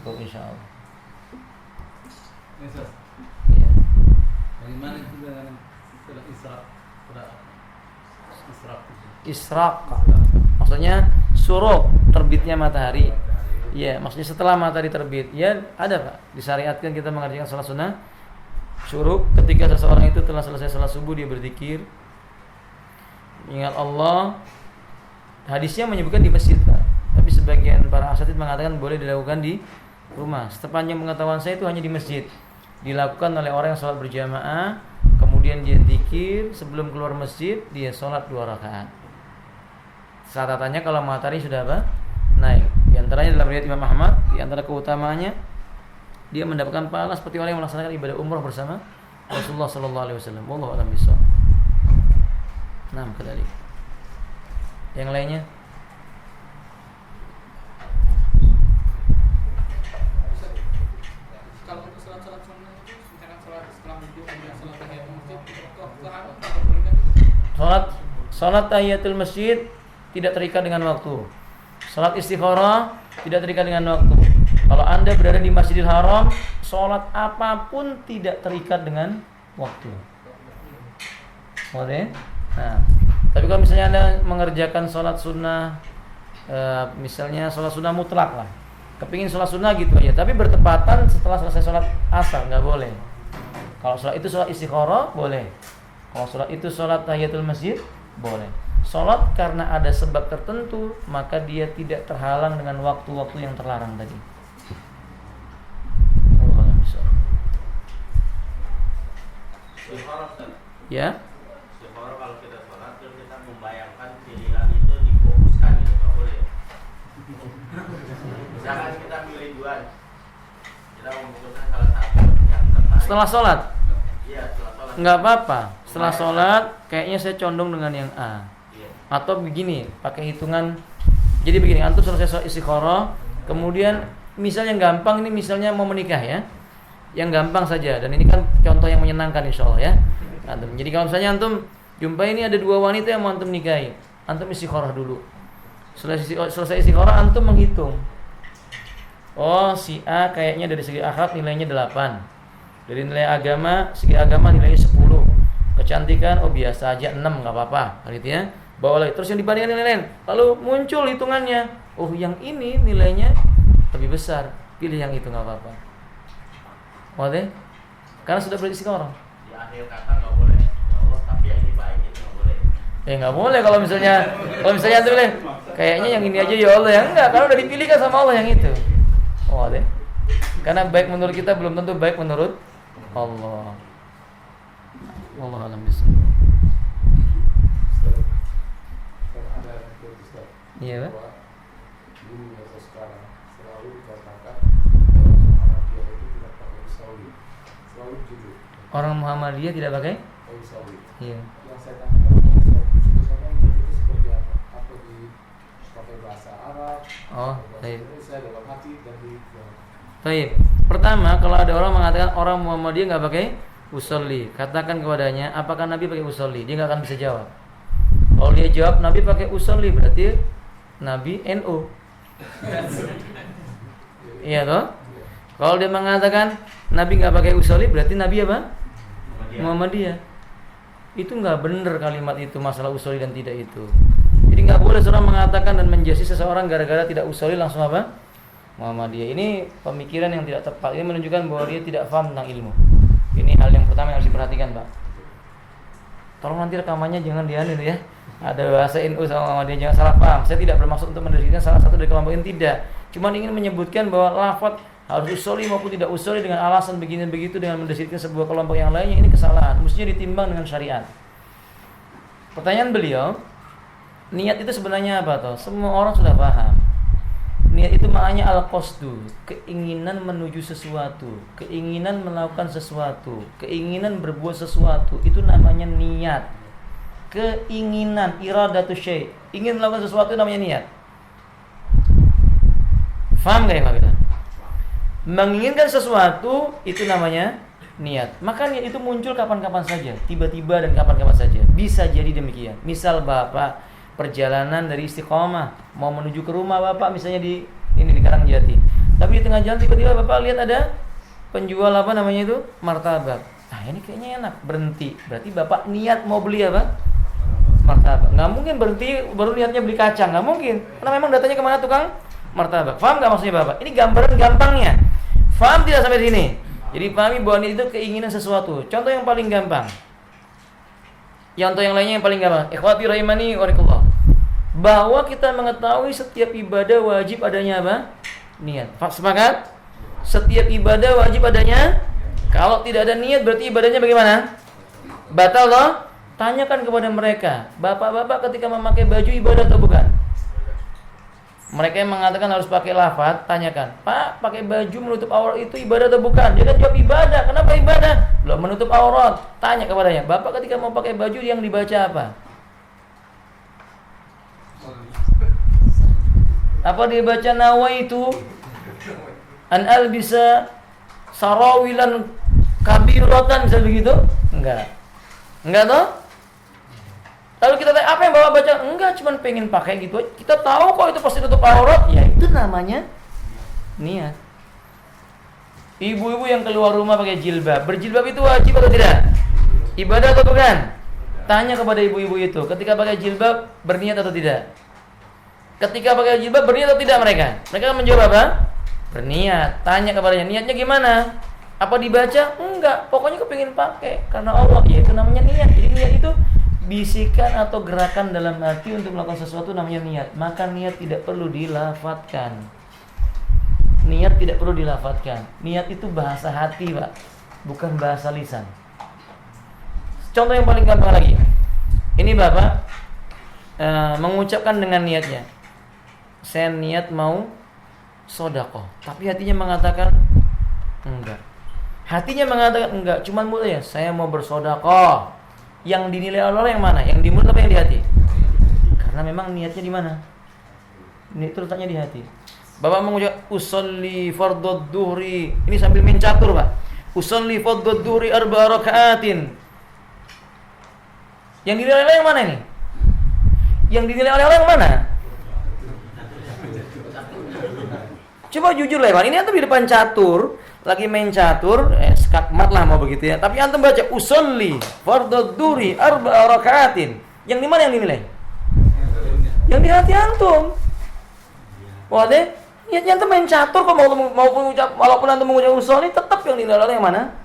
[SPEAKER 1] Cukup insyaallah.
[SPEAKER 5] Yes, sir.
[SPEAKER 1] Iya.
[SPEAKER 5] Bagaimana itu dengan istilah israk? Israk.
[SPEAKER 1] Israk. Maksudnya suruk, terbitnya matahari. Iya, maksudnya setelah matahari terbit. Ya, ada Pak. Disyariatkan kita mengerjakan salat sunnah syuruk ketika seseorang itu telah selesai salat subuh dia berzikir. Ingat Allah. Hadisnya menyebutkan di masjid, Pak. Tapi sebagian para asatidz mengatakan boleh dilakukan di rumah. Sepanjang pengetahuan saya itu hanya di masjid. Dilakukan oleh orang yang sholat berjamaah, kemudian dia zikir, sebelum keluar masjid dia sholat 2 rakaat. Catatannya kalau matahari sudah apa? Naik. Di antaranya dalam riwayat Imam Ahmad, di antara keutamaannya dia mendapatkan pahala seperti orang yang melaksanakan ibadah umrah bersama Rasulullah sallallahu alaihi wasallam. Wallahu a'lam bishawab. Nah, kedali. Yang lainnya?
[SPEAKER 2] Kalau untuk salat sunnah itu misalkan salat setelah wudhu kemudian salat tahiyatul masjid itu keharusan atau bolehkah itu?
[SPEAKER 1] Salat tahiyatul masjid tidak terikat dengan waktu. Salat istikharah tidak terikat dengan waktu. Kalau Anda berada di Masjidil Haram, salat apapun tidak terikat dengan waktu. Boleh? Nah, tapi kalau misalnya Anda mengerjakan salat sunnah, misalnya salat sunnah mutlak lah, kepingin salat sunnah gitu aja, tapi bertepatan setelah selesai salat asar, nggak boleh. Kalau salat itu salat istikharah boleh. Kalau salat itu salat tahiyatul masjid boleh. Salat karena ada sebab tertentu, maka dia tidak terhalang dengan waktu-waktu yang terlarang tadi.
[SPEAKER 4] Istikharah Ustaz.
[SPEAKER 1] Ya?
[SPEAKER 4] Istikharah kalau kita sholat terus kita membayangkan pilihan itu difokuskan gitu, nggak boleh ya? Misalkan kita milih 2, kita memfokuskan salah satu yang tertarik.
[SPEAKER 1] Setelah sholat?
[SPEAKER 4] Iya, setelah sholat.
[SPEAKER 1] Nggak apa-apa. Setelah sholat, kayaknya saya condong dengan yang A.
[SPEAKER 4] Iya.
[SPEAKER 1] Atau begini, pakai hitungan. Jadi begini, antum selesai sholat istikharah, kemudian misalnya gampang ini, misalnya mau menikah ya, yang gampang saja, dan ini kan contoh yang menyenangkan insyaallah ya. Antum. Jadi kalau misalnya antum jumpai ini ada 2 wanita yang mau antum nikahi, antum istikharah dulu. Selesai istikharah antum menghitung. Oh, si A kayaknya dari segi akhlak nilainya 8. Dari nilai agama, segi agama nilainya 10. Kecantikan oh biasa aja 6 enggak apa-apa, gitu ya. Bawa lagi terus yang dibandingkan nilai lain. Lalu muncul hitungannya. Oh, yang ini nilainya lebih besar. Pilih yang itu enggak apa-apa. Boleh? Karena sudah beristikharah.
[SPEAKER 4] Di akhir kata nggak boleh. Ya Allah, tapi yang ini baik itu nggak boleh.
[SPEAKER 1] Nggak boleh kalau misalnya antum bilang kayaknya yang ini aja ya Allah, yang enggak, karena udah dipilih kan sama Allah yang itu. Oh deh. Karena baik menurut kita belum tentu baik menurut Allah. Allah alam bismillah. Iya, Pak.
[SPEAKER 3] bahwa dulu atau sekarang selalu dikatakan orang Muhammadiyah itu tidak pakai usawi, selalu jujur
[SPEAKER 1] Orang Muhammadiyah tidak pakai?
[SPEAKER 3] usawi.
[SPEAKER 1] Iya.
[SPEAKER 3] Yang saya tanya misalkan itu seperti apa? Apa pakai bahasa Arab?
[SPEAKER 1] Oh,
[SPEAKER 3] bahasa
[SPEAKER 1] baik.
[SPEAKER 3] Indonesia dalam hati dan di
[SPEAKER 1] Baik. Pertama, kalau ada orang mengatakan orang Muhammadiyah nggak pakai usolli, katakan kepadanya, apakah Nabi pakai usolli? Dia nggak akan bisa jawab. Kalau dia jawab Nabi pakai usolli, berarti Nabi NU. Iya toh? Kalau dia mengatakan Nabi nggak pakai usolli, berarti Nabi apa? Muhammadiyah. Itu nggak benar kalimat itu, masalah usolli dan tidak itu. Jadi nggak boleh seorang mengatakan dan menjasi seseorang gara-gara tidak usolli langsung apa? Muhammadiyah. Ini pemikiran yang tidak tepat. Ini menunjukkan bahwa dia tidak paham tentang ilmu. Ini hal yang pertama yang harus diperhatikan, Pak. Tolong nanti rekamannya jangan dianu ya. Ada bahasa NU sama Muhammadiyah, jangan salah paham. Saya tidak bermaksud untuk mendeskripsikan salah satu dari kelompok ini, tidak. Cuma ingin menyebutkan bahwa lafaz harus usolli maupun tidak usolli dengan alasan begini begitu dengan mendeskripsikan sebuah kelompok yang lainnya, ini kesalahan. Mestinya ditimbang dengan syariat. Pertanyaan beliau, niat itu sebenarnya apa toh? Semua orang sudah paham. Niat itu maknanya al-qasdu, keinginan menuju sesuatu, keinginan melakukan sesuatu, keinginan berbuat sesuatu, itu namanya niat. Keinginan, iradatu syai', ingin melakukan sesuatu namanya niat. Faham gak ya Pak Bila? Menginginkan sesuatu itu namanya niat. Maka niat itu muncul kapan-kapan saja, tiba-tiba dan kapan-kapan saja. Bisa jadi demikian. Misal Bapak perjalanan dari Istiqomah mau menuju ke rumah Bapak, misalnya di Karangjati. Tapi di tengah jalan tiba-tiba Bapak lihat ada penjual apa namanya itu? Martabak. Ah, ini kayaknya enak, berhenti. Berarti Bapak niat mau beli apa? Martabak. Nggak mungkin berhenti baru niatnya beli kacang, nggak mungkin. Karena memang datanya kemana tukang martabak. Paham nggak maksudnya Bapak? Ini gambaran gampangnya. Paham tidak sampai sini? Jadi pahami bahwa niat itu keinginan sesuatu. Contoh yang paling gampang. Contoh yang lainnya yang paling gampang. Ikhwati rahimani warakallah. Bahwa kita mengetahui setiap ibadah wajib adanya apa? Niat. Sepakat? Setiap ibadah wajib adanya. Kalau tidak ada niat berarti ibadahnya bagaimana? Batal loh. Tanyakan kepada mereka, bapak-bapak ketika memakai baju ibadah atau bukan? Mereka yang mengatakan harus pakai lafaz, tanyakan, Pak, pakai baju menutup aurat itu ibadah atau bukan? Dia kan jawab ibadah. Kenapa ibadah? Belum menutup aurat. Tanya kepadanya, Bapak ketika mau pakai baju yang dibaca apa? Apa dia baca nawaitu an albisa sarawilan kabiratan, bisa begitu? Enggak toh? Lalu kita tanya, apa yang Bapak baca? Enggak, cuma pengen pakai gitu. Kita tahu kok itu pasti tutup aurat. Ya itu namanya niat. Ibu-ibu yang keluar rumah pakai jilbab, berjilbab itu wajib atau tidak? Ibadah atau bukan? Tanya kepada ibu-ibu itu, ketika pakai jilbab berniat atau tidak? Ketika pakai jilbab berniat atau tidak mereka? Mereka akan menjawab apa? Berniat. Tanya kepadanya, niatnya gimana? Apa dibaca? Enggak, pokoknya kepingin pakai karena Allah. Ya itu namanya niat. Jadi niat itu bisikan atau gerakan dalam hati untuk melakukan sesuatu namanya niat. Maka niat tidak perlu dilafadzkan. Niat tidak perlu dilafadzkan. Niat itu bahasa hati, Pak, bukan bahasa lisan. Contoh yang paling gampang lagi. Ini Bapak mengucapkan dengan niatnya, saya niat mau sedekah, tapi hatinya mengatakan enggak. Hatinya mengatakan enggak, cuman mulutnya saya mau bersedekah. Yang dinilai Allah yang mana? Yang di mulut apa yang di hati? Karena memang niatnya di mana? Ini letaknya di hati. Bapak mengucap usolli fardhu dhuhri, ini sambil main catur, Pak. Usolli fardhu dhuhri 4 rakaatin. Yang dinilai Allah yang mana ini? Yang dinilai oleh Allah yang mana? Coba jujur lah, ini antum di depan catur, lagi main catur, skakmat lah mau begitu ya. Tapi antum baca usolli fardhu dhuhri 4 rakaatin. Yang di mana yang dinilai? Yang di hati antum. Waduh, niatnya antum main catur kok walaupun antum mengucap usolli, tetap yang dinilai oleh yang mana?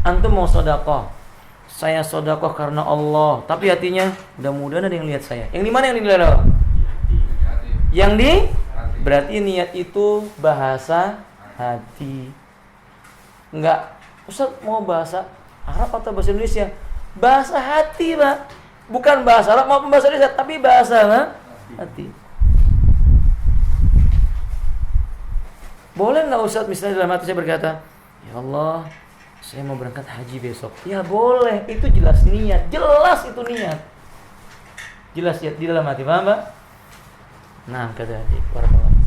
[SPEAKER 1] Antum mau sedekah. Saya sedekah karena Allah, tapi hatinya mudah-mudahan ada yang lihat saya. Yang di mana yang dinilai Allah? Yang di berarti niat itu bahasa hati. Enggak, Ustaz mau bahasa Arab atau bahasa Indonesia? Bahasa hati, Pak. Bukan bahasa Arab maupun bahasa Indonesia, tapi bahasa hati. Boleh nggak Ustaz misalnya dalam hati saya berkata, ya Allah, saya mau berangkat haji besok. Ya boleh, itu jelas niat, jelas itu niat. Jelas ya di dalam hati, paham Pak? Nah, kata adik, warahmatullahi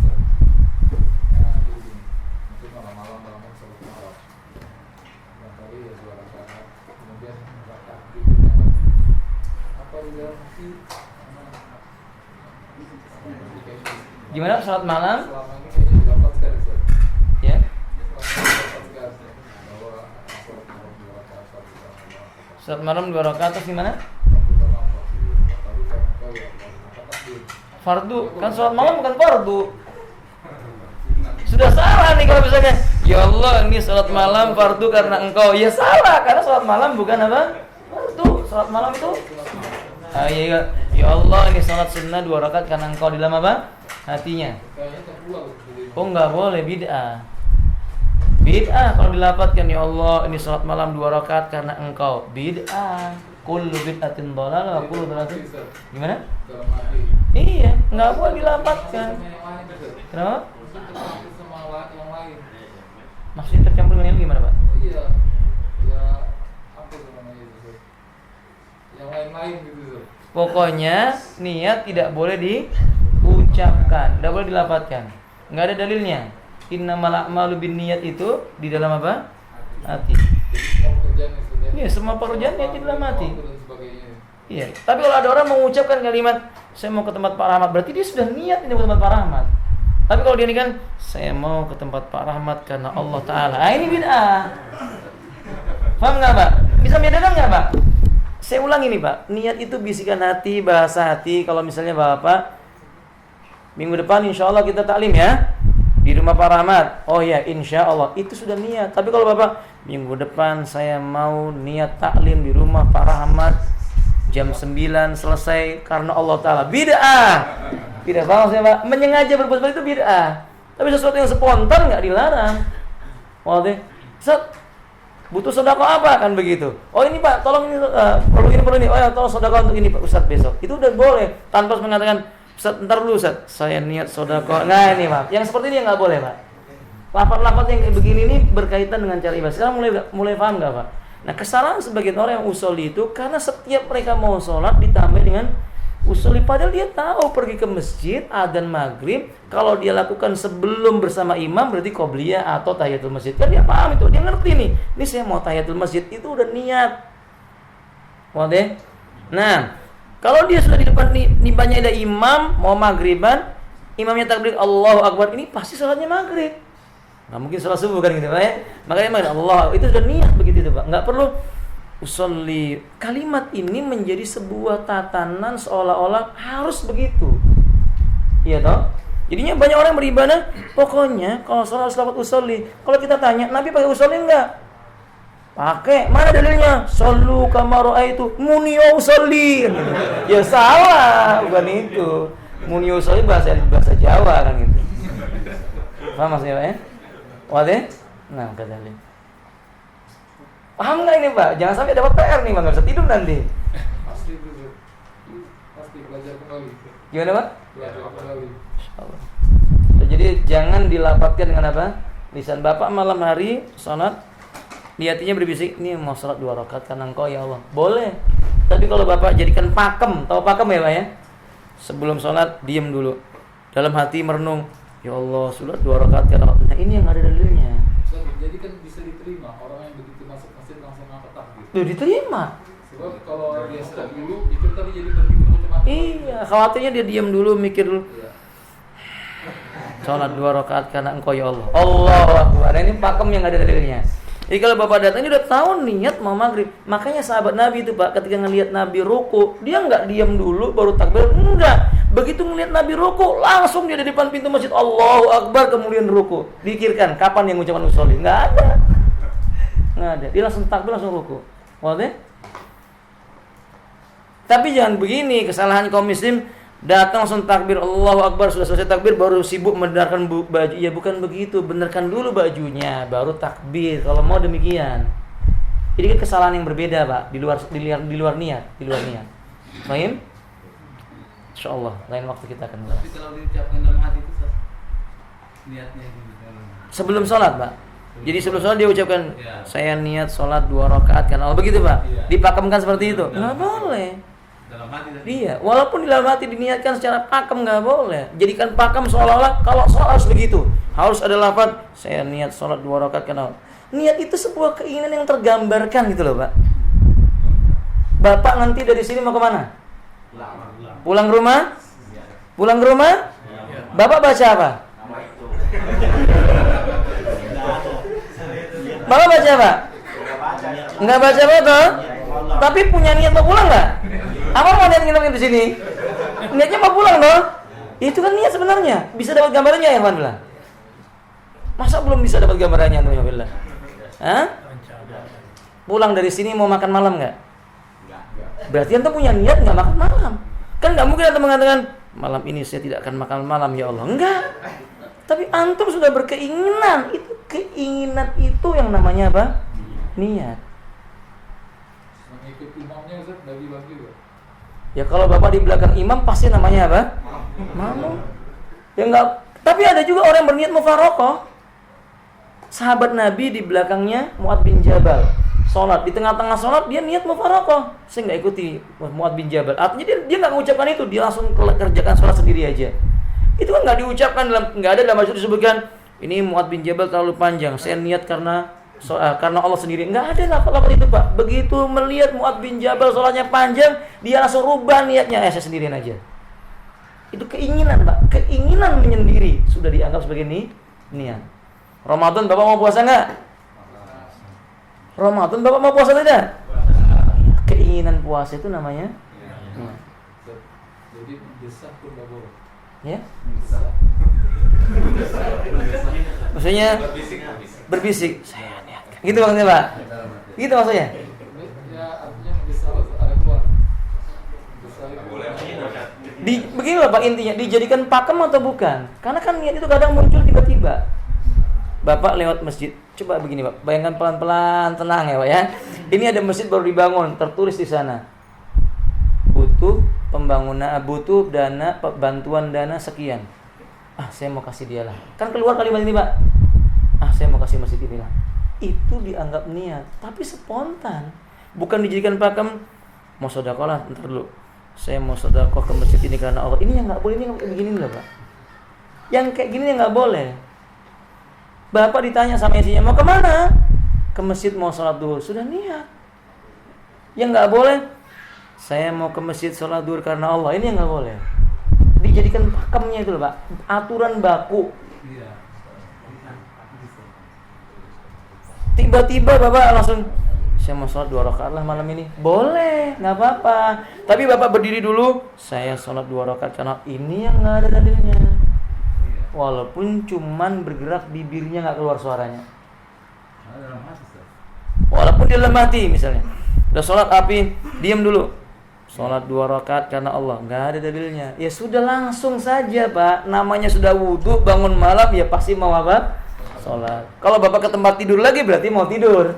[SPEAKER 1] Gimana salat malam? Ya. Salat malam 2 rakaat terus gimana? Fardu, kan salat malam bukan fardu. Sudah salah nih kalau misalnya, ya Allah ini salat malam fardu karena engkau. Ya salah, karena salat malam bukan apa? Fardu. Salat malam itu ya Allah ini salat sunnah 2 rakaat karena engkau di dalam apa? Hatinya. Oh enggak boleh, bid'ah. Bid'ah kalau dilapatkan, ya Allah ini salat malam 2 rakaat karena engkau. Bid'ah. Kullu bid'atin dhalalah wa kullu dhalalatin. Gimana? Iya, enggak boleh dilapatkan. Kenapa? Maksudnya tercampur dengan yang gimana, Pak?
[SPEAKER 3] Iya. Ya apa namanya itu? Yang lain-lain gitu.
[SPEAKER 1] Pokoknya niat tidak boleh diucapkan, tidak boleh dilapatkan. Enggak ada dalilnya. Innamal a'malu binniyat itu di dalam apa? Hati. Iya, semua pekerjaan niat di dalam hati. Iya. Tapi kalau ada orang mengucapkan kalimat saya mau ke tempat Pak Rahmat, berarti dia sudah niat ini ke tempat Pak Rahmat. Tapi kalau dia ini kan saya mau ke tempat Pak Rahmat karena Allah Ta'ala. Ini bid'ah. Paham nggak Pak? Bisa bedakan nggak Pak? Saya ulang ini Pak, niat itu bisikan hati, bahasa hati. Kalau misalnya Bapak minggu depan insya Allah kita taklim ya di rumah Pak Rahmat. Oh ya insya Allah itu sudah niat. Tapi kalau Bapak minggu depan saya mau niat taklim di rumah Pak Rahmat jam 9 selesai karena Allah Ta'ala, bid'ah. Tidak paham saya Pak, menyengaja berbuat seperti itu bid'ah. Tapi sesuatu yang spontan nggak dilarang. Waduh, Ustaz, butuh sedekah apa kan begitu? Oh ini Pak, tolong ini perlu ini. Oh ya, tolong sedekah untuk ini Pak Ustaz besok. Itu udah boleh tanpa harus mengatakan Ustaz, ntar dulu Ustaz, saya niat sedekah. Nah ini Pak, yang seperti ini nggak boleh Pak. Lafaz-lafaz yang kayak begini ini berkaitan dengan cara ibadah. Sekarang mulai paham nggak Pak? Nah kesalahan sebagian orang yang usolli itu karena setiap mereka mau sholat ditambah dengan usolli, padahal dia tahu pergi ke masjid adzan maghrib kalau dia lakukan sebelum bersama imam berarti qobliyah atau tahiyatul masjid. Kan dia paham itu, dia ngerti nih. Ini saya mau tahiyatul masjid itu udah niat. Waduh. Nah, kalau dia sudah di depan nimpanya ada imam mau maghriban, imamnya takbir Allahu Akbar, ini pasti salatnya maghrib. Nggak mungkin salat subuh kan gitu Pak ya. Makanya Allah itu sudah niat begitu Pak. Nggak perlu usolli. Kalimat ini menjadi sebuah tatanan seolah-olah harus begitu. Iya toh? Jadinya banyak orang beribadah, pokoknya kalau sholat harus lafaz usolli. Kalau kita tanya, Nabi pakai usolli enggak? Pakai. Mana dalilnya? Shollu kama ra'aitu muni usolli. Ya salah, bukan itu. Muni usolli bahasa Jawa kan gitu. Paham maksudnya Pak ya? Waduh? Nah, kata dia. Paham nggak ini Pak? Jangan sampai dapat PR nih Bang, nggak bisa tidur nanti.
[SPEAKER 3] Pasti belajar kembali.
[SPEAKER 1] Gimana Pak?
[SPEAKER 3] Belajar kembali.
[SPEAKER 1] Insyaallah. Jadi jangan dilapatkan dengan apa? Lisan Bapak malam hari salat, di hatinya berbisik, ini mau salat 2 rakaat karena Engkau ya Allah. Boleh. Tapi kalau Bapak jadikan pakem, tahu pakem ya Pak ya? Sebelum salat diam dulu. Dalam hati merenung, ya Allah, salat 2 rakaat karena Allah. Nah, ini yang ada dalilnya.
[SPEAKER 3] Jadi kan bisa diterima orang yang begitu masuk masjid langsung angkat takbir.
[SPEAKER 1] Tuh diterima.
[SPEAKER 3] Sebab kalau dia stop dulu itu tadi jadi berpikir macam-macam.
[SPEAKER 1] Iya, khawatirnya dia diam dulu, mikir dulu.
[SPEAKER 3] Iya.
[SPEAKER 1] Salat 2 rakaat karena Engkau ya Allah. Allahu Akbar. Nah, ini pakem yang ada dalilnya. Jadi kalau Bapak datang ini udah tahu niat mau maghrib. Makanya sahabat Nabi itu Pak, ketika ngelihat Nabi ruku, dia nggak diam dulu baru takbir, enggak. Begitu ngelihat Nabi ruku, langsung dia di depan pintu masjid Allahu Akbar kemudian ruku. Dikirkan kapan yang ucapan usolli? Nggak ada. Nggak ada. Dia langsung takbir langsung ruku. Waduh. Tapi jangan begini, kesalahan kaum muslim datang langsung takbir Allahu Akbar, sudah selesai takbir baru sibuk membenarkan baju. Ya bukan begitu, benarkan dulu bajunya baru takbir kalau mau demikian. Ini kan kesalahan yang berbeda Pak, di luar niat. Paham? Insyaallah lain waktu kita akan
[SPEAKER 5] Tapi
[SPEAKER 1] bahas.
[SPEAKER 5] kalau diucapkan dalam hati itu niatnya itu
[SPEAKER 1] Sebelum sholat, Pak. Jadi sebelum sholat dia ucapkan,
[SPEAKER 5] Ya.
[SPEAKER 1] saya niat sholat 2 rakaat karena Allah, begitu, Pak.
[SPEAKER 5] Iya.
[SPEAKER 1] Dipakemkan seperti itu.
[SPEAKER 5] Dalam
[SPEAKER 1] Nggak boleh.
[SPEAKER 5] dalam hati tadi.
[SPEAKER 1] Iya, walaupun di dalam hati diniatkan secara pakem nggak boleh. Jadikan pakem seolah-olah kalau sholat harus begitu. Harus ada lafaz, saya niat sholat 2 rakaat karena Allah. Niat itu sebuah keinginan yang tergambarkan gitu loh, Pak. Bapak nanti dari sini mau kemana? Pulang ke rumah? Pulang ke rumah? Bapak baca apa?
[SPEAKER 4] Nama itu.
[SPEAKER 1] Bapak baca apa? Nggak baca betul? Tapi punya niat mau pulang nggak? Apa mau niat nginep di sini? Niatnya mau pulang dong? Itu kan niat sebenarnya. Bisa dapat gambarannya ya, Alhamdulillah. Masa belum bisa dapat gambarannya, Alhamdulillah? Hah? Pulang dari sini mau makan malam nggak? Berarti antum punya niat nggak makan malam. Kan nggak mungkin antum mengatakan malam ini saya tidak akan makan malam ya Allah. Enggak. Tapi antum sudah berkeinginan. Itu keinginan itu yang namanya apa? Niat.
[SPEAKER 3] Mengikut imamnya Ustaz bagi-bagi loh.
[SPEAKER 1] Ya kalau bapak di belakang imam pasti namanya apa? Makmum. Ya enggak. Tapi ada juga orang yang berniat mufaroqah. Sahabat Nabi di belakangnya Mu'adz bin Jabal. Sholat, di tengah-tengah sholat dia niat mufaroqah. Saya nggak ikuti Mu'adz bin Jabal. Artinya dia nggak mengucapkan itu, dia langsung kerjakan sholat sendiri aja. Itu kan nggak diucapkan nggak ada dalam hadis disebutkan ini Mu'adz bin Jabal terlalu panjang. Saya niat karena Allah sendiri. Nggak ada lafaz itu, Pak. Begitu melihat Mu'adz bin Jabal sholatnya panjang, dia langsung rubah niatnya. Saya sendirian aja. Itu keinginan, Pak. Keinginan menyendiri sudah dianggap sebagai niat. Ramadan Bapak mau puasa nggak? Ramadan Bapak mau puasa tidak? Keinginan puasa itu namanya
[SPEAKER 3] Jadi mendesak pun nggak boleh.
[SPEAKER 1] ya?
[SPEAKER 3] Mendesak.
[SPEAKER 1] Maksudnya berbisik. Saya niatkan. Gitu maksudnya, Pak? Gitu maksudnya?
[SPEAKER 3] Ya artinya mendesak ada keluar. Mendesak.
[SPEAKER 1] Begini loh, Pak, intinya dijadikan pakem atau bukan? Karena kan niat itu kadang muncul tiba-tiba. Bapak lewat masjid, coba begini, Pak, bayangkan pelan-pelan, tenang ya, Pak ya. Ini ada masjid baru dibangun, tertulis di sana butuh pembangunan, butuh dana, bantuan dana sekian. Saya mau kasih dia lah. Kan keluar kalimat ini, Pak. Saya mau kasih masjid ini lah. Itu dianggap niat, tapi spontan, bukan dijadikan pakem. Mau sedekah lah, ntar dulu. Saya mau sedekah ke masjid ini karena Allah. Ini yang nggak boleh, ini yang begini loh, Pak. Yang kayak gini yang nggak boleh. Bapak ditanya sama istrinya, mau kemana? Ke masjid mau sholat duhur. Sudah niat. Yang nggak boleh, saya mau ke masjid sholat duhur karena Allah. Ini yang nggak boleh. Dijadikan pakemnya itu loh, Pak. Aturan baku. Tiba-tiba Bapak langsung, saya mau sholat 2 rakaat lah malam ini. Boleh, nggak apa-apa. Tapi Bapak berdiri dulu, saya sholat 2 rakaat karena ini yang nggak ada dalilnya. Walaupun cuman bergerak bibirnya nggak keluar suaranya. Walaupun di dalam hati misalnya. Udah sholat api, diam dulu. Sholat 2 rakaat karena Allah, nggak ada dalilnya. Ya sudah langsung saja, Pak. Namanya sudah wudhu, bangun malam, ya pasti mau apa? Sholat. Kalau Bapak ke tempat tidur lagi berarti mau tidur.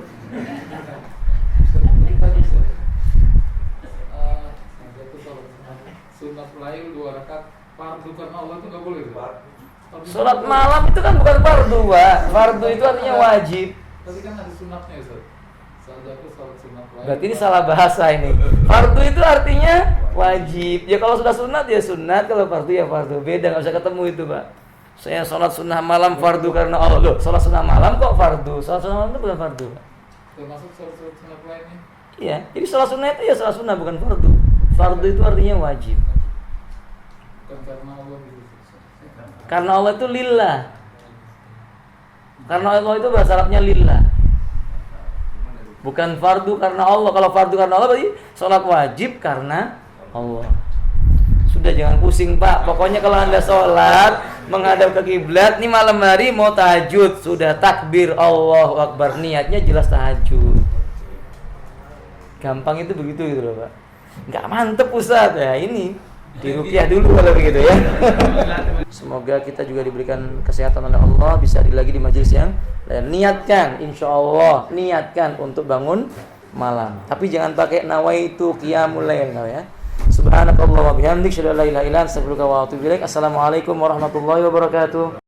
[SPEAKER 3] Sunat lail 2 rakaat fardu karena Allah itu nggak boleh.
[SPEAKER 1] Sholat malam itu kan bukan fardu, Pak. Fardu itu artinya wajib.
[SPEAKER 3] Tapi kan ada sunatnya, Ustaz. Saat aku sholat sunat lail.
[SPEAKER 1] Berarti ini salah bahasa ini. Fardu itu artinya wajib. Ya kalau sudah sunat ya sunat, kalau fardu ya fardu. Beda, nggak usah ketemu itu, Pak. Saya sholat sunnah malam fardu karena Allah. Loh, sholat sunnah malam kok fardu? Sholat sunnah malam itu bukan fardu, Pak.
[SPEAKER 3] Termasuk sholat sunat lainnya.
[SPEAKER 1] Iya, jadi sholat sunnah itu ya sholat sunnah bukan fardu. Fardu itu artinya wajib.
[SPEAKER 3] Bukan karena Allah gitu.
[SPEAKER 1] Karena Allah itu lillah. Karena Allah itu bahasa Arabnya lillah. Bukan fardu karena Allah. Kalau fardu karena Allah berarti sholat wajib karena Allah. Sudah jangan pusing, Pak. Pokoknya kalau Anda sholat menghadap ke kiblat, nih malam hari mau tahajud, sudah takbir Allahu Akbar, niatnya jelas tahajud. Gampang itu begitu gitu loh, Pak. Nggak mantep Ustaz ya, ini diruqyah dulu kalau begitu ya. Semoga kita juga diberikan kesehatan oleh Allah, bisa hadir lagi di majelis yang lain. Niatkan, insya Allah niatkan untuk bangun malam. Tapi jangan pakai nawaitu qiyamul lail ya. Subhanakallah wa bihamdik, asyhadu an la ilaha illa anta, astaghfiruka wa atubu ilaik. Assalamualaikum warahmatullahi wabarakatuh.